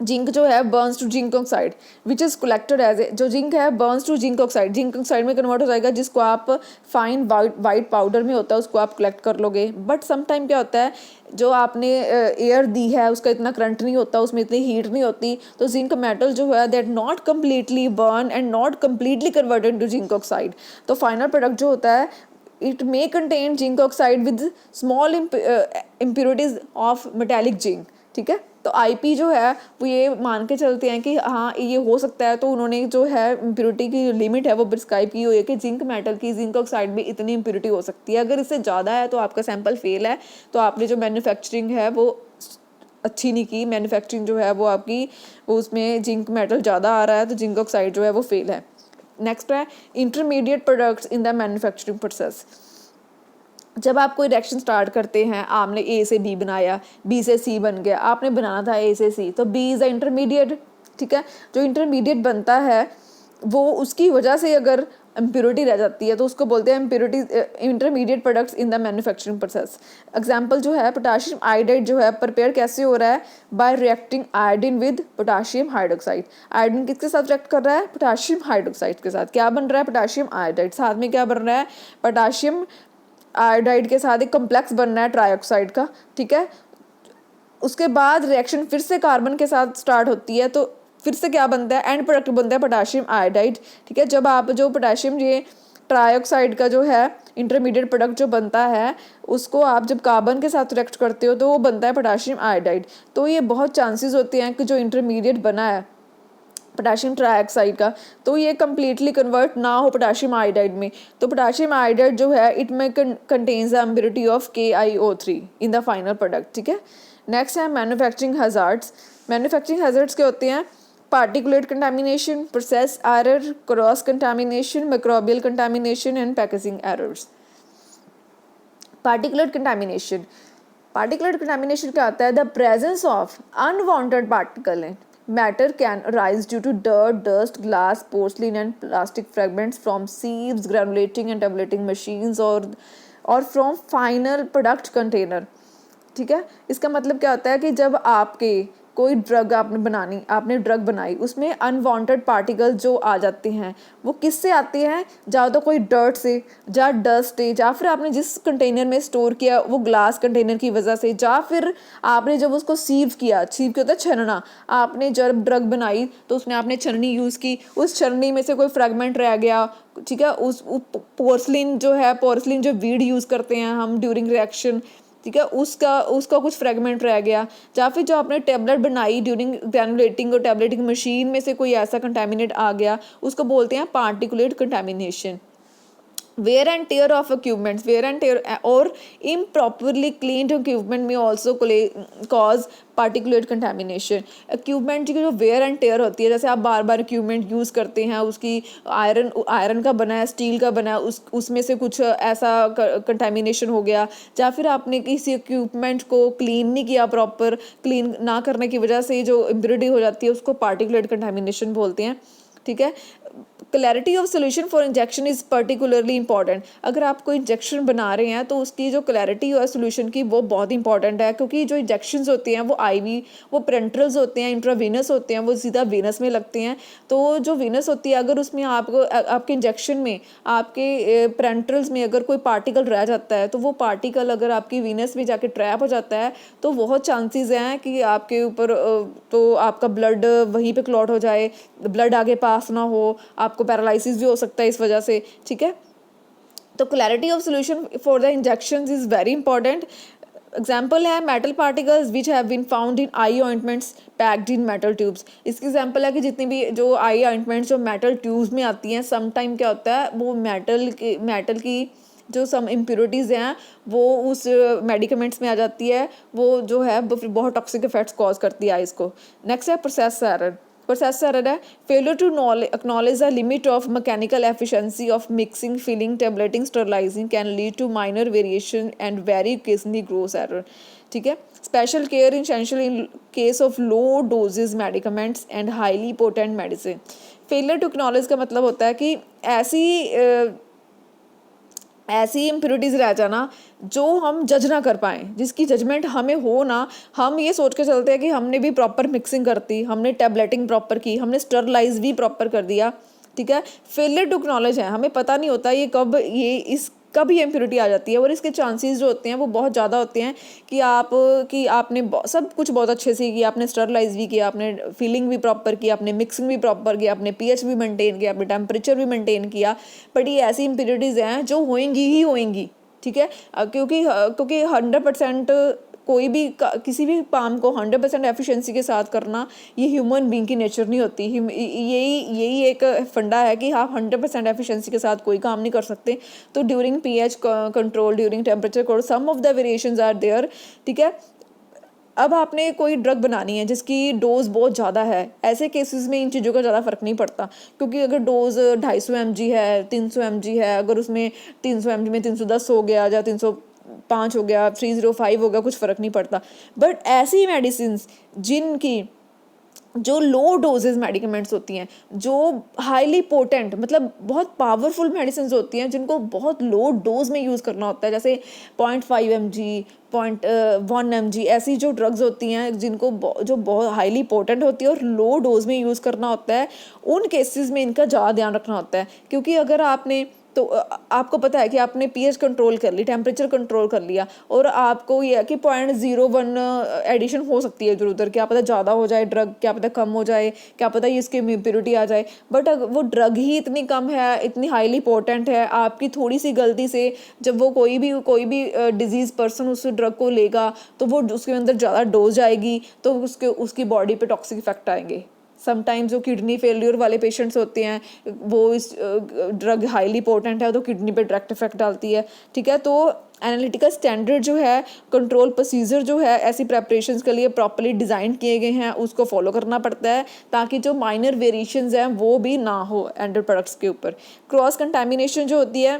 जिंक जो है burns to zinc oxide which is collected as a, जो जिंक है बर्न्स टू जिंक ऑक्साइड में कन्वर्ट हो जाएगा, जिसको आप फाइन वाइट पाउडर में होता है उसको आप कलेक्ट कर लोगे। बट सम टाइम क्या होता है जो आपने एयर दी है उसका इतना करंट नहीं होता, उसमें इतनी हीट नहीं होती, तो जिंक मेटल जो है that not completely burn and not completely converted to zinc oxide. तो फाइनल प्रोडक्ट जो होता है it may contain zinc oxide with small impurities of metallic zinc, ठीक है। तो आईपी जो है वो ये मान के चलते हैं कि हाँ ये हो सकता है, तो उन्होंने जो है इम्प्योरिटी की लिमिट है वो प्रिस्क्राइब की हुई है कि जिंक मेटल की जिंक ऑक्साइड में इतनी इम्प्योरिटी हो सकती है। अगर इससे ज़्यादा है तो आपका सैंपल फेल है, तो आपने जो मैन्युफैक्चरिंग है वो अच्छी नहीं की, मैन्युफैक्चरिंग जो है वो आपकी उसमें जिंक मेटल ज़्यादा आ रहा है तो जिंक ऑक्साइड जो है वो फेल है। नेक्स्ट है intermediate products in the manufacturing process. जब आप कोई रिएक्शन स्टार्ट करते हैं, आपने ए से बी बनाया, बी से सी बन गया, आपने बनाना था ए से सी, तो बी इज़ अ इंटरमीडिएट, ठीक है। जो इंटरमीडिएट बनता है वो उसकी वजह से अगर इम्प्योरिटी रह जाती है तो उसको बोलते हैं impurity intermediate products in the manufacturing process. Example जो है पोटाशियम आयोडाइड जो है प्रिपेयर कैसे हो रहा है, bye reacting iodine with potassium hydroxide. Iodine किसके साथ रिएक्ट कर रहा है, पोटाशियम हाइड्रोक्साइड के साथ। क्या बन रहा है, पोटाशियम आयोडाइड, साथ में क्या बन रहा है, पोटाशियम आयोडाइड के साथ एक कम्प्लेक्स बनना है ट्राईऑक्साइड का, ठीक है। उसके बाद रिएक्शन फिर से कार्बन के साथ स्टार्ट होती है, तो फिर से क्या बनता है, एंड प्रोडक्ट बनता है पोटाशियम आयोडाइड, ठीक है। जब आप जो पोटाशियम ये ट्राईऑक्साइड का जो है इंटरमीडिएट प्रोडक्ट जो बनता है उसको आप जब कार्बन के साथ रिएक्ट करते हो तो वो बनता है पोटाशियम आयोडाइड। तो ये बहुत चांसेस होते हैं कि जो इंटरमीडिएट बना है पोटाशियम ट्राईऑक्साइड का तो ये कम्प्लीटली कन्वर्ट ना हो पोटाशियम आयोडाइड में। तो पोटाशियम आयोडाइड जो है इट में contains the impurity of KiO3 in the final product, ठीक है। नेक्स्ट है मैन्युफैक्चरिंग हैजार्ड्स। मैन्युफैक्चरिंग हैजार्ड्स क्या होते हैं, particulate contamination, process error, cross contamination, microbial contamination and packaging errors. Particulate contamination, particulate contamination क्या होता है, the presence of unwanted particle matter can arise due to dirt, dust, glass, porcelain and plastic fragments from sieves, granulating and tabulating machines or from final product container, ठीक है। इसका मतलब क्या होता है कि जब आपके कोई ड्रग आपने ड्रग बनाई उसमें अनवांटेड पार्टिकल जो आ जाते हैं वो किससे आते हैं, या तो कोई डर्ट से, या डस्ट से, या फिर आपने जिस कंटेनर में स्टोर किया वो ग्लास कंटेनर की वजह से, या फिर आपने जब उसको सीव किया होता है छनना, आपने जब ड्रग बनाई तो उसमें आपने छननी यूज़ की, उस छननी में से कोई फ्रेगमेंट रह गया, ठीक है। उस पोर्सलिन जो वीड यूज़ करते हैं हम ड्यूरिंग रिएक्शन, ठीक है, उसका कुछ फ्रेगमेंट रह गया, या फिर जो आपने टैबलेट बनाई ड्यूरिंग ग्रैनुलेटिंग और टैबलेटिंग मशीन में से कोई ऐसा कंटामिनेट आ गया, उसको बोलते हैं particulate contamination. wear and tear of equipment, wear and tear or improperly cleaned equipment may also cause particulate contamination। Equipment की जो वेयर एंड टेयर होती है, जैसे आप बार बार इक्विपमेंट यूज़ करते हैं, उसकी आयरन का बना है, स्टील का बना है, उसमें से कुछ ऐसा कंटामिनेशन हो गया, या फिर आपने किसी इक्विपमेंट को क्लीन नहीं किया, प्रॉपर क्लीन ना करने की वजह से जो इम्प्योरिटी हो जाती है उसको पार्टिकुलेट कंटामिनेशन बोलते हैं, ठीक है। Clarity of solution for injection is particularly important. अगर आप कोई इंजेक्शन बना रहे हैं तो उसकी जो क्लैरिटी है सोल्यूशन की वो बहुत इंपॉर्टेंट है, क्योंकि जो इंजेक्शंस होते हैं वो आईवी, वो पेरेंट्रल्स होते हैं, इंट्रावीनस होते हैं, वो सीधा वीनस में लगते हैं। तो जो वीनस होती है अगर उसमें आपके इंजेक्शन में आपके पेरेंट्रल्स में अगर कोई पार्टिकल रह जाता है तो वो पार्टिकल अगर आपकी वीनस में जाके ट्रैप हो जाता है तो बहुत चांसेस हैं कि आपके ऊपर तो आपका ब्लड वहीं पे क्लॉट हो जाए, ब्लड आगे पास ना हो, आपको पैरालिसिस भी हो सकता है इस वजह से, ठीक है। तो clarity of solution for the injections is very important. Example है metal particles which have been found in eye ointments packed in metal tubes. इसकी एग्जाम्पल है कि जितनी भी जो आई ऑइंटमेंट्स जो मेटल ट्यूब्स में आती हैं, सम टाइम क्या होता है वो मेटल की जो सम इम्प्योरिटीज़ हैं वो उस मेडिकमेंट्स में आ जाती है, वो जो है वो फिर बहुत टॉक्सिक इफेक्ट्स कॉज करती है आइज़ को। नेक्स्ट है प्रोसेस एरर। प्रोसेस एरर है failure to acknowledge the limit of mechanical efficiency of mixing, filling, tableting, sterilizing can lead to minor variation and very occasionally gross error। ठीक है, special care essential in case of low doses medicaments and highly potent medicine। Failure to acknowledge का मतलब होता है कि ऐसी impurities रह जाना जो हम जज ना कर पाएँ, जिसकी जजमेंट हमें हो ना, हम ये सोच के चलते हैं कि हमने भी प्रॉपर मिक्सिंग करती, हमने टैबलेटिंग प्रॉपर की, हमने स्टरलाइज भी प्रॉपर कर दिया। ठीक है, फेलियर टू एक्नॉलेज है, हमें पता नहीं होता कब ये इम्प्योरिटी आ जाती है, और इसके चांसेस जो होते हैं वो बहुत ज़्यादा होते हैं कि आपने सब कुछ बहुत अच्छे से किया, आपने स्टरलाइज भी किया, आपने फिलिंग भी प्रॉपर किया, आपने मिक्सिंग भी प्रॉपर किया, आपने पीएच भी मेंटेन किया, आपने टेम्परेचर भी मेंटेन किया, बट ये ऐसी इम्प्योरिटीज़ हैं जो होएंगी ही होएंगी। ठीक है, क्योंकि 100% कोई भी किसी भी काम को 100% एफिशिएंसी के साथ करना ये ह्यूमन बीइंग की नेचर नहीं होती। यही एक फंडा है कि आप 100% एफिशिएंसी के साथ कोई काम नहीं कर सकते। तो during pH control, during temperature control, some of the variations are there. ठीक है, अब आपने कोई ड्रग बनानी है जिसकी डोज बहुत ज़्यादा है, ऐसे केसेस में इन चीज़ों का ज़्यादा फ़र्क नहीं पड़ता, क्योंकि अगर डोज 250 mg है, 300 mg है, अगर उसमें 300 mg में 310 हो गया या 305 हो गया, 305 हो गया, कुछ फ़र्क नहीं पड़ता। बट ऐसी मेडिसिन जिनकी जो लो डोजेज मेडिकमेंट्स होती हैं, जो हाईली पोटेंट मतलब बहुत पावरफुल मेडिसिन होती हैं, जिनको बहुत लो डोज में यूज़ करना होता है, जैसे 0.5 mg, 0.1 mg, ऐसी जो ड्रग्स होती हैं जिनको जो बहुत हाईली पोटेंट होती है और लो डोज में यूज़ करना होता है, उन केसेस में इनका ज़्यादा ध्यान रखना होता है। क्योंकि अगर आपने तो आपको पता है कि आपने पीएच कंट्रोल कर ली, टेम्परेचर कंट्रोल कर लिया, और आपको ये है कि 0.01 एडिशन हो सकती है इधर उधर, क्या पता ज़्यादा हो जाए ड्रग, क्या पता कम हो जाए, क्या पता ये इसकी इम्प्योरिटी आ जाए, बट वो ड्रग ही इतनी कम है, इतनी हाईली पोटेंट है, आपकी थोड़ी सी गलती से जब वो कोई भी डिजीज़ पर्सन उस ड्रग को लेगा तो वो उसके अंदर ज़्यादा डोज आएगी, तो उसकी बॉडी पे टॉक्सिक इफेक्ट आएंगे। समटाइम्स जो किडनी फेलियर वाले पेशेंट्स होते हैं, वो इस ड्रग हाईली पोटेंट है तो किडनी पे डायरेक्ट इफेक्ट डालती है। ठीक है, तो एनालिटिकल स्टैंडर्ड जो है, कंट्रोल प्रोसीजर जो है ऐसी प्रेपरेशंस के लिए प्रॉपर्ली डिज़ाइन किए गए हैं, उसको फॉलो करना पड़ता है ताकि जो माइनर वेरिएशंस हैं वो भी ना हो एंड प्रोडक्ट्स के ऊपर। क्रॉस कंटामिनेशन जो होती है,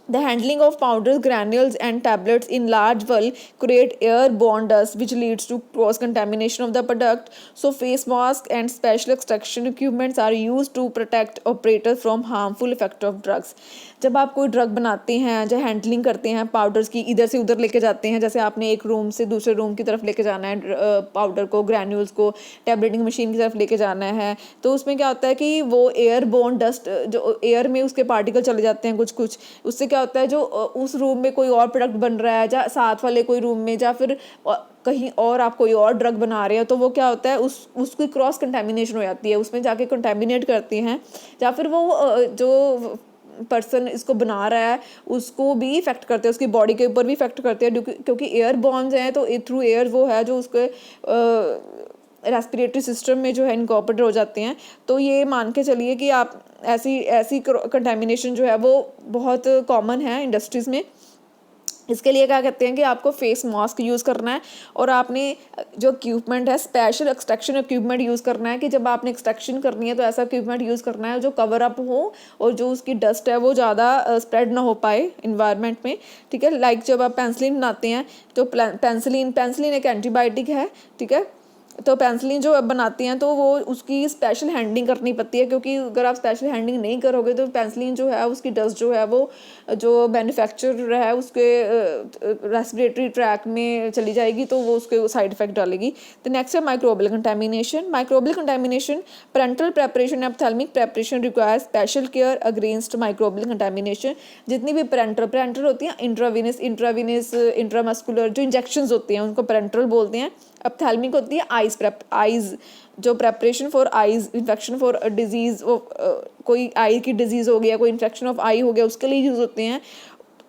the handling of powders, granules and tablets in large bulk create airborne dust which leads to cross contamination of the product. So face masks and special extraction equipments are used to protect operators from harmful effect of drugs। जब आप कोई drug बनाते हैं, जो handling करते हैं powders की, इधर से उधर लेके जाते हैं, जैसे आपने एक रूम से दूसरे रूम की तरफ लेके जाना है पाउडर को, ग्रैन्यूल्स को टैबलेटिंग मशीन की तरफ लेके जाना है, तो उसमें क्या होता है कि वो एयरबोर्न डस्ट, जो एयर में उसके पार्टिकल चले जाते हैं कुछ, उससे क्या होता है जो उस रूम में कोई और प्रोडक्ट बन रहा है, या साथ वाले कोई रूम में, या फिर कहीं और आप कोई और ड्रग बना रहे हो, तो वो क्या होता है उसकी क्रॉस कंटेमिनेशन हो जाती है, उसमें जाके कंटेमिनेट करती हैं, या फिर वो जो पर्सन इसको बना रहा है उसको भी इफेक्ट करते हैं, उसकी बॉडी के ऊपर भी इफेक्ट करते हैं, क्योंकि एयर बॉर्न्स हैं, तो थ्रू एयर वो है जो उसके रेस्पिरेटरी सिस्टम में जो है इनकॉर्पोरेट हो जाते हैं। तो ये मान के चलिए कि आप ऐसी कंटेमिनेशन जो है वो बहुत कॉमन है इंडस्ट्रीज़ में। इसके लिए क्या कहते हैं कि आपको फेस मास्क यूज़ करना है, और आपने जो इक्विपमेंट है स्पेशल एक्सट्रैक्शन इक्विपमेंट यूज़ करना है, कि जब आपने एक्सट्रैक्शन करनी है तो ऐसा इक्विपमेंट यूज़ करना है जो कवर अप हो और जो उसकी डस्ट है वो ज़्यादा स्प्रेड ना हो पाए इन्वायरमेंट में। ठीक है, लाइक जब आप पेंसिलिन बनाते हैं तो पेंसिलिन एक एंटीबायोटिक है। ठीक है, तो पेंसिलिन जो अब बनाती हैं तो वो उसकी स्पेशल हैंडलिंग करनी पड़ती है, क्योंकि अगर आप स्पेशल हैंडलिंग नहीं करोगे तो पेंसिलिन जो है उसकी डस्ट जो है वो जो मैन्युफैक्चरर है उसके रेस्पिरेटरी ट्रैक में चली जाएगी, तो वो उसके साइड इफेक्ट डालेगी। तो नेक्स्ट है microbial contamination. Microbial contamination, parenteral preparation, ophthalmic preparation require special care against microbial contamination. जितनी भी पेरेंटल होती हैं, इंट्रावीनस, इंट्रामस्कुलर जो इंजेक्शंस होती हैं उनको पेरेंटल बोलते हैं। एप्थेल्मिक होती है आइज़ जो preparation for eyes, infection for disease, कोई आई की डिजीज़ हो गया, कोई इन्फेक्शन ऑफ आई हो गया, उसके लिए यूज़ होते हैं।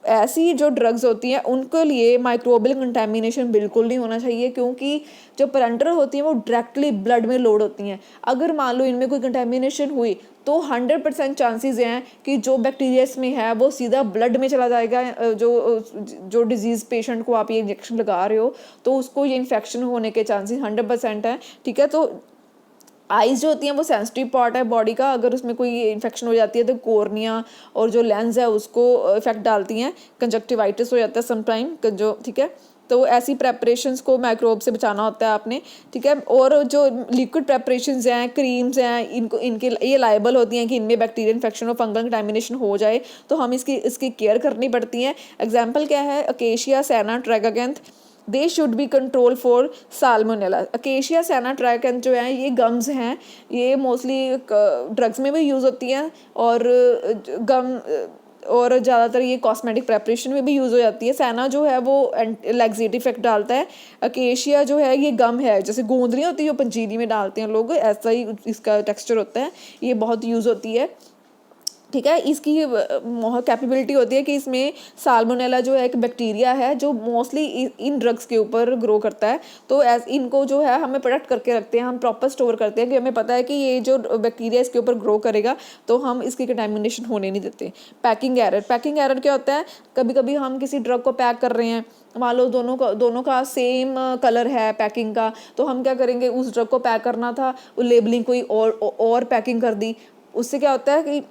ऐसी जो ड्रग्स होती हैं उनके लिए माइक्रोबियल कंटेमिनेशन बिल्कुल नहीं होना चाहिए, क्योंकि जो पेरेंटल होती हैं वो डायरेक्टली ब्लड में लोड होती हैं। अगर मान लो इनमें कोई कंटेमिनेशन हुई तो 100% चांसेस हैं कि जो बैक्टीरिया इसमें है वो सीधा ब्लड में चला जाएगा। जो डिजीज़ पेशेंट को आप ये इंजेक्शन लगा रहे हो तो उसको ये इन्फेक्शन होने के चांसेस 100% हैं, ठीक है। तो आइज़ जो होती हैं वो सेंसिटिव पार्ट है बॉडी का, अगर उसमें कोई इन्फेक्शन हो जाती है तो कॉर्निया और जो लेंस है उसको इफेक्ट डालती हैं, कंजक्टिवाइटिस हो जाता है समटाइम जो, ठीक है। तो ऐसी प्रेपरेशंस को माइक्रोब से बचाना होता है आपने, ठीक है। और जो लिक्विड प्रेपरेशंस हैं, क्रीम्स हैं, इनके ये लायबल होती हैं कि इनमें बैक्टीरियल इन्फेक्शन और फंगल कंटामिनेशन हो जाए तो हम इसकी केयर करनी पड़ती हैं। एग्जाम्पल क्या है, acacia senna tragacanth, they should be control for salmonella. Acacia senna tragacanth जो है ये गम्स हैं, ये मोस्टली ड्रग्स में भी यूज़ होती हैं और गम और ज़्यादातर ये कॉस्मेटिक प्रेपरेशन में भी यूज़ हो जाती है। सैना जो है वो लैक्सेटिव इफेक्ट डालता है। अकेशिया जो है ये गम है, जैसे गोंदली होती है जो पंजीरी में डालते हैं लोग, ऐसा ही इसका टेक्सचर होता है, ये बहुत यूज़ होती है, ठीक है। इसकी कैपेबिलिटी होती है कि इसमें साल्मोनेला जो है एक बैक्टीरिया है जो मोस्टली इन ड्रग्स के ऊपर ग्रो करता है। तो इनको जो है हमें प्रोटेक्ट करके रखते हैं, हम प्रॉपर स्टोर करते हैं कि हमें पता है कि ये जो बैक्टीरिया इसके ऊपर ग्रो करेगा तो हम इसकी कंटामिनेशन होने नहीं देते। पैकिंग एरर क्या होता है, कभी कभी हम किसी ड्रग को पैक कर रहे हैं, मान लो दोनों का सेम कलर है पैकिंग का, तो हम क्या करेंगे, उस ड्रग को पैक करना था, लेबलिंग कोई और पैकिंग कर दी। उससे क्या होता है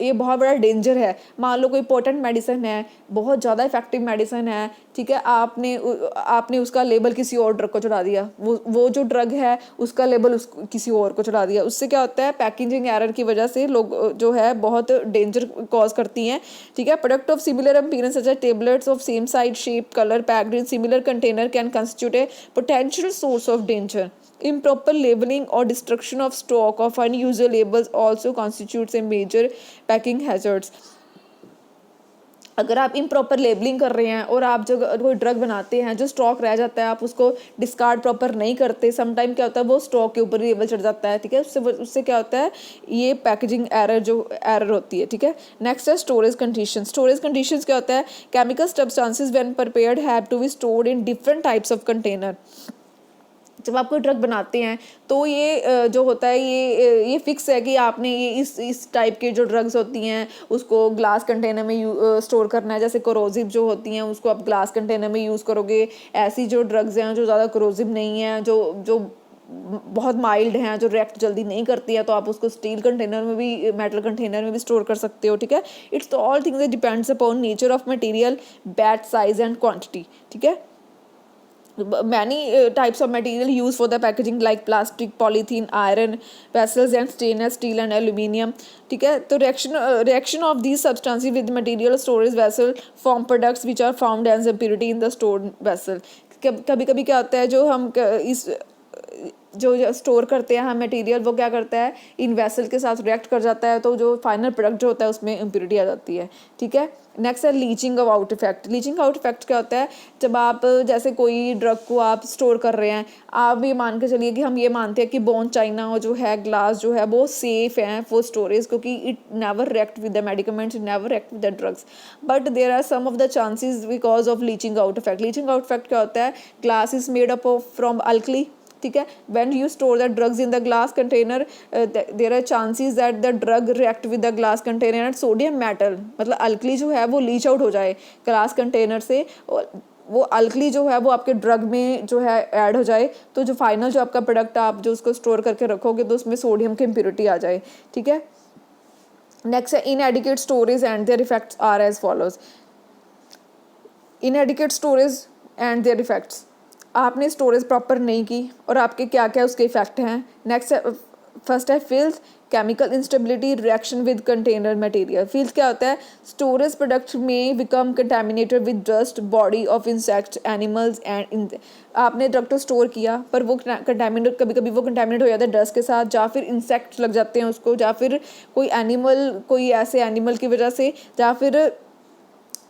ये बहुत बड़ा डेंजर है। मान लो कोई पोटेंट मेडिसिन है, बहुत ज़्यादा इफेक्टिव मेडिसिन है, ठीक है, आपने उसका लेबल किसी और ड्रग को चढ़ा दिया, वो जो ड्रग है उसका लेबल किसी और को चढ़ा दिया। उससे क्या होता है, पैकेजिंग एरर की वजह से लोग जो है बहुत डेंजर कॉज करती हैं, ठीक है। Product of similar appearance such as tablets of same size, shape, colour packed in similar container can constitute a potential source of danger. Improper labeling or destruction of stock of unusual labels also constitutes a major packing hazards. अगर आप improper labelling कर रहे हैं और आप जो कोई drug बनाते हैं, जो स्टॉक रह जाता है आप उसको डिस्कार्ड प्रॉपर नहीं करते, समटाइम क्या होता है वो स्टॉक के ऊपर लेबल चढ़ जाता है, ठीक है। उससे क्या होता है, ये पैकेजिंग एरर होती है, ठीक है। नेक्स्ट है स्टोरेज कंडीशंस क्या होता है, chemical substances when prepared have to be stored in different types of container. जब आप कोई ड्रग बनाते हैं तो ये जो होता है ये फिक्स है कि आपने ये इस टाइप के जो ड्रग्स होती हैं उसको ग्लास कंटेनर में स्टोर करना है। जैसे कोरोसिव जो होती हैं उसको आप ग्लास कंटेनर में यूज़ करोगे। ऐसी जो ड्रग्स हैं जो ज़्यादा कोरोसिव नहीं हैं, जो बहुत माइल्ड हैं, जो रिएक्ट जल्दी नहीं करती है, तो आप उसको स्टील कंटेनर में भी, मेटल कंटेनर में भी स्टोर कर सकते हो, ठीक है। It's all things depends upon nature of material, batch size and quantity, ठीक है। Many types of material used for the packaging like plastic, polythene, iron vessels and stainless steel and aluminium, ठीक है। तो reaction of these substances with material storage vessel form products which are found as impurity in the stored vessel। कभी कभी क्या होता है, जो हम इस जो स्टोर करते हैं हम मटेरियल, वो क्या करता है, इन वेसल के साथ रिएक्ट कर जाता है, तो जो फाइनल प्रोडक्ट जो होता है उसमें इम्प्योरिटी आ जाती है, ठीक है। नेक्स्ट है leaching out effect. Leaching out effect क्या होता है, जब आप जैसे कोई ड्रग को आप स्टोर कर रहे हैं, आप ये मान के चलिए कि हम ये मानते हैं कि बोन चाइना और जो है ग्लास जो है वो सेफ है फॉर स्टोरेज, क्योंकि it never react with the medicaments, it never react with the drugs, but there are some of the chances because of leaching out effect. Leaching out effect क्या होता है, glass is made up of from alkali, ठीक है। When you store the drugs in the glass container there are chances that the drug react with the glass container and sodium metal, मतलब alkali जो है वो Leach out हो जाए glass container से, वो अल्कली जो है वो आपके ड्रग में जो है ऐड हो जाए, तो जो फाइनल जो आपका प्रोडक्ट आप जो उसको स्टोर करके रखोगे तो उसमें सोडियम की इम्प्योरिटी आ जाए, ठीक है। नेक्स्ट है inadequate storage and their effects are as follows. Inadequate storage and their effects, आपने स्टोरेज प्रॉपर नहीं की और आपके क्या क्या उसके इफेक्ट हैं। नेक्स्ट है, फर्स्ट है filth, chemical instability, reaction with container material. Filth क्या होता है, स्टोरेज प्रोडक्ट में become contaminated with dust, body of insects, animals and आपने ड्रग तो स्टोर किया पर वो कंटेमिनेट, कभी कभी वो कंटेमिनेट हो जाता है डस्ट के साथ, या फिर इंसेक्ट लग जाते हैं उसको, या फिर कोई ऐसे एनिमल की वजह से, या फिर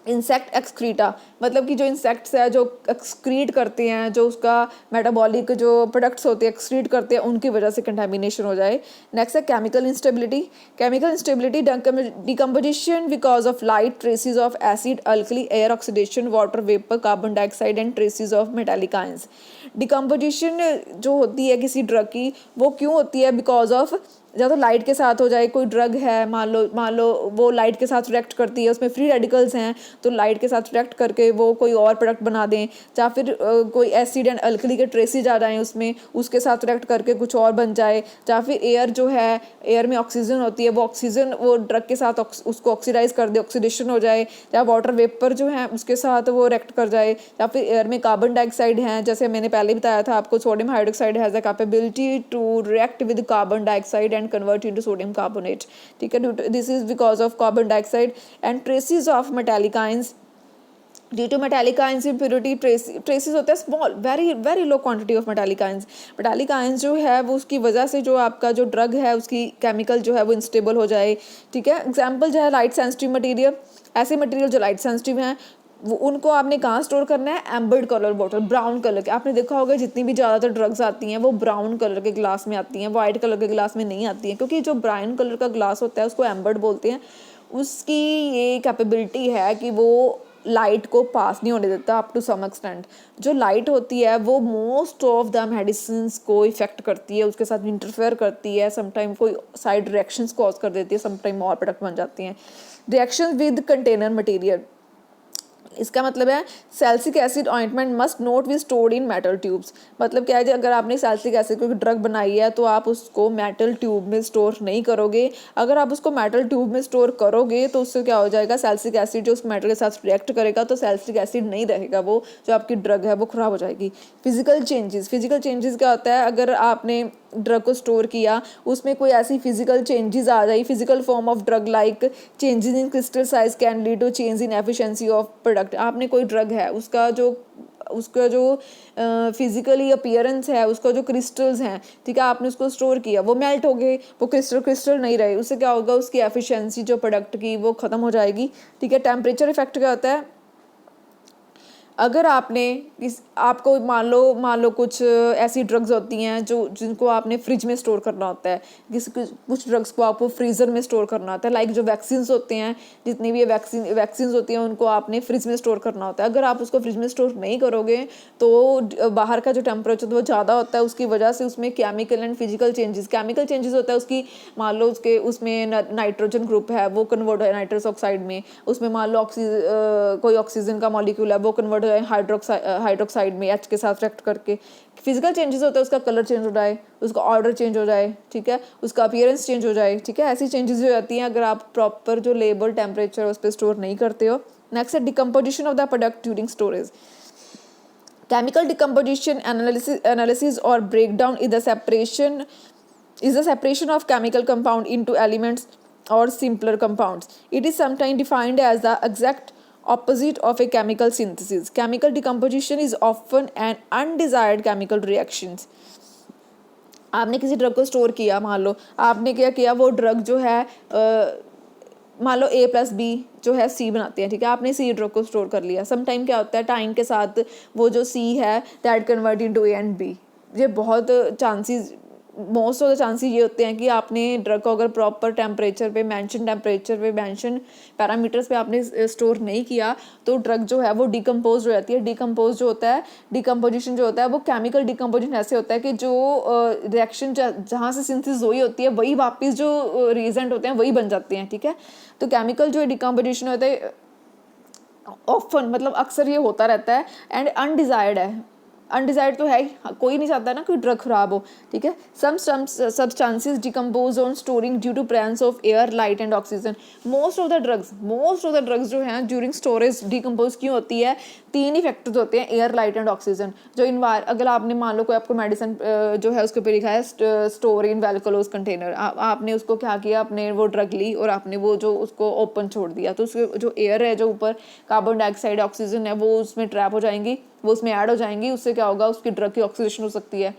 इंसेक्ट एक्सक्रीटा, मतलब कि जो इंसेक्ट्स है जो एक्सक्रीट करते हैं, जो उसका मेटाबॉलिक जो प्रोडक्ट्स होते हैं एक्सक्रीट करते हैं, उनकी वजह से कंटामिनेशन हो जाए। नेक्स्ट है chemical instability. Chemical instability decomposition because of light, traces of acid, alkali, air oxidation, water vapour, carbon dioxide and traces of metallic ions. Decomposition जो होती है किसी ड्रग की, वो क्यों होती है? बिकॉज ऑफ या तो लाइट के साथ हो जाए, कोई ड्रग है मान लो वो लाइट के साथ रिएक्ट करती है, उसमें फ्री रेडिकल्स हैं, तो लाइट के साथ रिएक्ट करके वो कोई और प्रोडक्ट बना दें, या फिर कोई एसिड एंड अल्कली के ट्रेसेस आ जाएँ उसमें, उसके साथ रिएक्ट करके कुछ और बन जाए, या फिर एयर जो है, एयर में ऑक्सीजन होती है, वो ऑक्सीजन वो ड्रग के साथ उसको ऑक्सीडाइज कर दे, ऑक्सीडेशन हो जाए, या वाटर वेपर जो है उसके साथ वो रिएक्ट कर जाए, या फिर एयर में कार्बन डाइऑक्साइड है, जैसे मैंने पहले बताया था आपको, sodium hydroxide has the capability to react with carbon dioxide and convert into sodium carbonate. ठीक है, this is because of carbon dioxide and traces of metallic ions. Due to metallic ions impurity, traces होते हैं small, very low quantity of metallic ions. metallic ions जो है वो उसकी वजह से जो आपका जो ड्रग है उसकी केमिकल जो है वो इंस्टेबल हो जाए। ठीक है, एग्जाम्पल जो है लाइट सेंसिटिव मटेरियल, ऐसे मटेरियल जो लाइट सेंसिटिव हैं वो उनको आपने कहाँ स्टोर करना है? एम्बर्ड कलर बॉटल, ब्राउन कलर के। आपने देखा होगा जितनी भी ज़्यादातर ड्रग्स आती हैं वो ब्राउन कलर के ग्लास में आती हैं, वाइट कलर के ग्लास में नहीं आती हैं, क्योंकि जो ब्राउन कलर का ग्लास होता है उसको एम्बर्ड बोलते हैं। उसकी ये कैपेबिलिटी है कि वो लाइट को पास नहीं होने देता अप टू सम एक्सटेंट। जो लाइट होती है वो मोस्ट ऑफ द मेडिसिन को इफेक्ट करती है, उसके साथ इंटरफेयर करती है, समटाइम कोई साइड रिएक्शंस कॉज कर देती है, समटाइम और प्रोडक्ट बन जाती हैं। रिएक्शन विद कंटेनर मटेरियल, इसका मतलब है salicylic acid ointment must not be stored in metal tubes. मतलब क्या है, अगर आपने सैलिसिक एसिड कोई ड्रग बनाई है तो आप उसको मेटल ट्यूब में स्टोर नहीं करोगे। अगर आप उसको मेटल ट्यूब में स्टोर करोगे तो उससे क्या हो जाएगा, सैलिसिक एसिड जो उस मेटल के साथ रिएक्ट करेगा तो सैलिसिक एसिड नहीं रहेगा, वो जो आपकी ड्रग है वो ख़राब हो जाएगी। फिजिकल चेंजेस क्या होता है, अगर आपने ड्रग को स्टोर किया उसमें कोई ऐसी फिजिकल चेंजेस आ जाए, physical form of drug like changes in crystal size can lead to change in efficiency of product. आपने कोई ड्रग है उसका जो फिजिकली अपीयरेंस है, उसका जो क्रिस्टल्स हैं, ठीक है, आपने उसको स्टोर किया, वो मेल्ट हो गए, वो क्रिस्टल नहीं रहे, उससे क्या होगा, उसकी एफिशिएंसी जो प्रोडक्ट की वो ख़त्म हो जाएगी। ठीक है, टेम्परेचर इफेक्ट क्या होता है, अगर आपने आपको मान लो कुछ ऐसी ड्रग्स होती हैं जिनको आपने फ्रिज में स्टोर करना होता है, कुछ ड्रग्स को आपको फ्रीज़र में स्टोर करना होता है, लाइक जो वैक्सीन्स होते हैं, जितनी भी वैक्सीन्स होती हैं उनको आपने फ्रिज में स्टोर करना होता है। अगर आप उसको फ्रिज में स्टोर नहीं करोगे तो बाहर का जो टेम्परेचर वो ज़्यादा होता है, उसकी वजह से उसमें केमिकल चेंजेस होता है। उसकी मान लो उसमें नाइट्रोजन ग्रुप है वो कन्वर्ट है नाइट्रस ऑक्साइड में, उसमें मान लो कोई ऑक्सीजन का मॉलिक्यूल है वो कन्वर्ट हो जाए हाइड्रोक्साइड में एच के साथ रिएक्ट करके। फिजिकल चेंजेस होता है, उसका कलर चेंज हो जाए, उसका ऑर्डर चेंज हो जाए, ठीक है, उसका अपीयरेंस चेंज हो जाए। ठीक है, ऐसी चेंजेस हो जाती हैं अगर आप प्रॉपर जो लेबल टेम्परेचर उस पर स्टोर नहीं करते हो। नेक्स्ट है decomposition of the product during storage. Chemical decomposition analysis or breakdown is the separation of chemical compound into elements or simpler compounds. It is sometimes defined as the exact opposite of a chemical synthesis. Chemical decomposition is often an undesired chemical reactions. आपने किसी drug को store किया, मान लो आपने क्या किया, वो drug जो है मान लो A+B जो है C बनाते हैं, ठीक है, आपने C ड्रग को स्टोर कर लिया। सम टाइम क्या होता है, टाइम के साथ वो जो C है that convert into A and B। ये मोस्ट ऑफ द चांसेस ये होते हैं कि आपने ड्रग को अगर प्रॉपर टेम्परेचर पे मेंशन पैरामीटर्स पे आपने स्टोर नहीं किया तो ड्रग जो है वो डिकम्पोज हो जाती है। डिकम्पोजिशन जो होता है वो केमिकल डिकम्पोजिशन ऐसे होता है कि जो रिएक्शन जहाँ से सिंथेसिस हुई होती है वही वापस जो रिएजेंट होते हैं वही बन जाते हैं। ठीक है, तो केमिकल जो डिकम्पोजिशन होता है ऑफन मतलब अक्सर ये होता रहता है एंड अनडिजायर्ड तो है ही, कोई नहीं चाहता ना कि ड्रग खराब हो। ठीक है, some substances decompose on storing due to presence of air, light and oxygen. Most of the drugs जो हैं ड्यूरिंग स्टोरेज डिकम्पोज क्यों होती है, 3 ही फैक्टर्स होते हैं, एयर, लाइट एंड ऑक्सीजन। जो अगर आपने मान लो कोई आपको मेडिसिन जो है उसके ऊपर लिखा है store in well close container, आपने उसको क्या किया, आपने वो ड्रग ली और आपने वो जो उसको ओपन छोड़ दिया, तो उसके जो एयर है, जो ऊपर कार्बन डाइऑक्साइड, ऑक्सीजन है, वो उसमें ट्रैप हो जाएंगी, वो उसमें ऐड हो जाएंगी। उससे क्या होगा, उसकी ड्रग की ऑक्सीडेशन हो सकती है,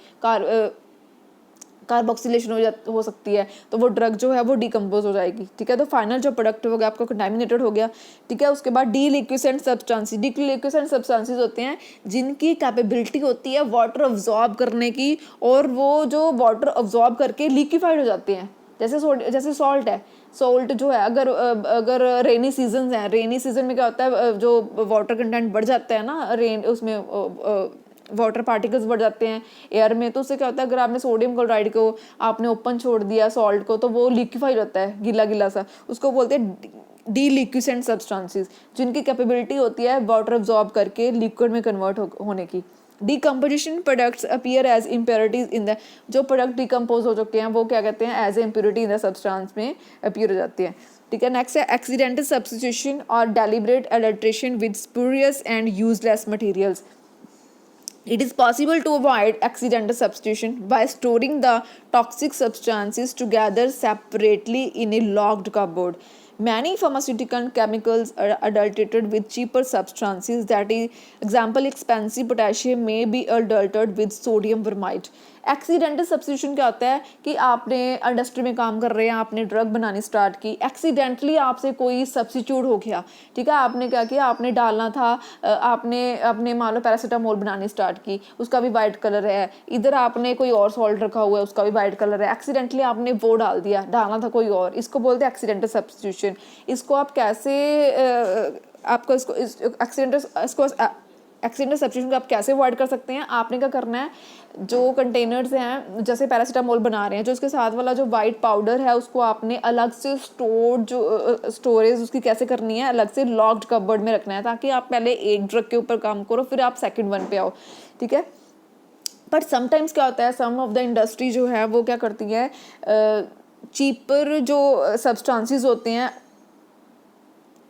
कार्बोक्सिलेशन हो सकती है, तो वो ड्रग जो है वो डिकम्पोज हो जाएगी, ठीक है। तो फाइनल जो प्रोडक्ट हो गया आपका कंटामिनेटेड हो गया, ठीक है। उसके बाद डीलिक्विसेंट सब्सटेंसेस होते हैं जिनकी कैपेबिलिटी होती है वाटर अब्जॉर्ब करने की, और वो जो वाटर अब्जॉर्ब करके लिक्विफाइड हो जाते हैं। जैसे सॉल्ट है, सॉल्ट जो है अगर रेनी सीजन है, रेनी सीजन में क्या होता है, जो वाटर कंटेंट बढ़ जाता है ना, रेन उसमें वाटर पार्टिकल्स बढ़ जाते हैं एयर में, तो उससे क्या होता है, अगर आपने सोडियम क्लोराइड को आपने ओपन छोड़ दिया, सॉल्ट को, तो वो लिक्विफाई होता है, गीला गीला सा, उसको बोलते हैं डीलिक्विसेंट सब्सटेंसेस, जिनकी कैपेबिलिटी होती है वाटर अब्जॉर्ब करके लिक्विड में कन्वर्ट होने की। Decomposition products appear as impurities in the, जो प्रोडक्ट डिकम्पोज हो चुके हैं वो क्या कहते हैं, as a impurity in the substance में अपीयर हो जाती है, ठीक है। नेक्स्ट है एक्सीडेंटल सब्स्टिट्यूशन और deliberate adulteration with spurious and useless materials. It is possible to avoid accidental substitution by storing the toxic substances together separately in a locked cupboard. Many pharmaceutical chemicals are adulterated with cheaper substances. That is, example, expensive potassium may be adulterated with sodium bromide. Accidental substitution क्या होता है कि आपने industry में काम कर रहे हैं, आपने ड्रग बनानी स्टार्ट की, एक्सीडेंटली आपसे कोई सब्स्टिट्यूट हो गया, ठीक है। आपने क्या किया, आपने डालना था, आपने मान लो पैरासीटामोल बनानी स्टार्ट की, उसका भी वाइट कलर है, इधर आपने कोई और सॉल्ट रखा हुआ है, उसका भी वाइट कलर है, एक्सीडेंटली आपने वो डालना था कोई और, इसको बोलते हैं एक्सीडेंटल सब्स्टिट्यूशन। इसको आप कैसे आपको इसको एक्सीडेंटल सब्स्टिट्यूशन को आप कैसे अवॉइड कर सकते हैं, आपने क्या करना है, जो कंटेनर्स हैं, जैसे पैरासीटामोल बना रहे हैं, जो उसके साथ वाला जो वाइट पाउडर है उसको आपने अलग से स्टोरेज उसकी कैसे करनी है, अलग से लॉक्ड कपबोर्ड में रखना है, ताकि आप पहले एक ड्रग के ऊपर काम करो, फिर आप सेकंड वन पे आओ, ठीक है। बट समटाइम्स क्या होता है, सम ऑफ द इंडस्ट्री जो है वो क्या करती है, चीपर जो सब्सटेंसेस होते हैं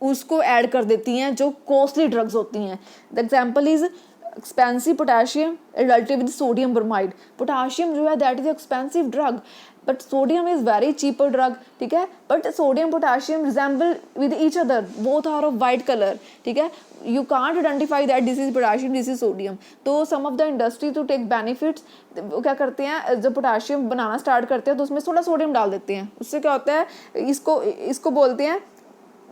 उसको ऐड कर देती हैं जो कॉस्टली ड्रग्स होती हैं। The example is expensive potassium adulterated with sodium bromide. Potassium जो है that is expensive drug, but sodium is very cheaper drug, ठीक है। But sodium potassium resemble with each other, both are of white colour, ठीक है। You can't identify that this is potassium, this is sodium. तो some of the industry to take benefits वो क्या करते हैं, जब पोटेशियम बनाना स्टार्ट करते हैं तो उसमें थोड़ा सोडियम डाल देते हैं, उससे क्या होता है, इसको बोलते हैं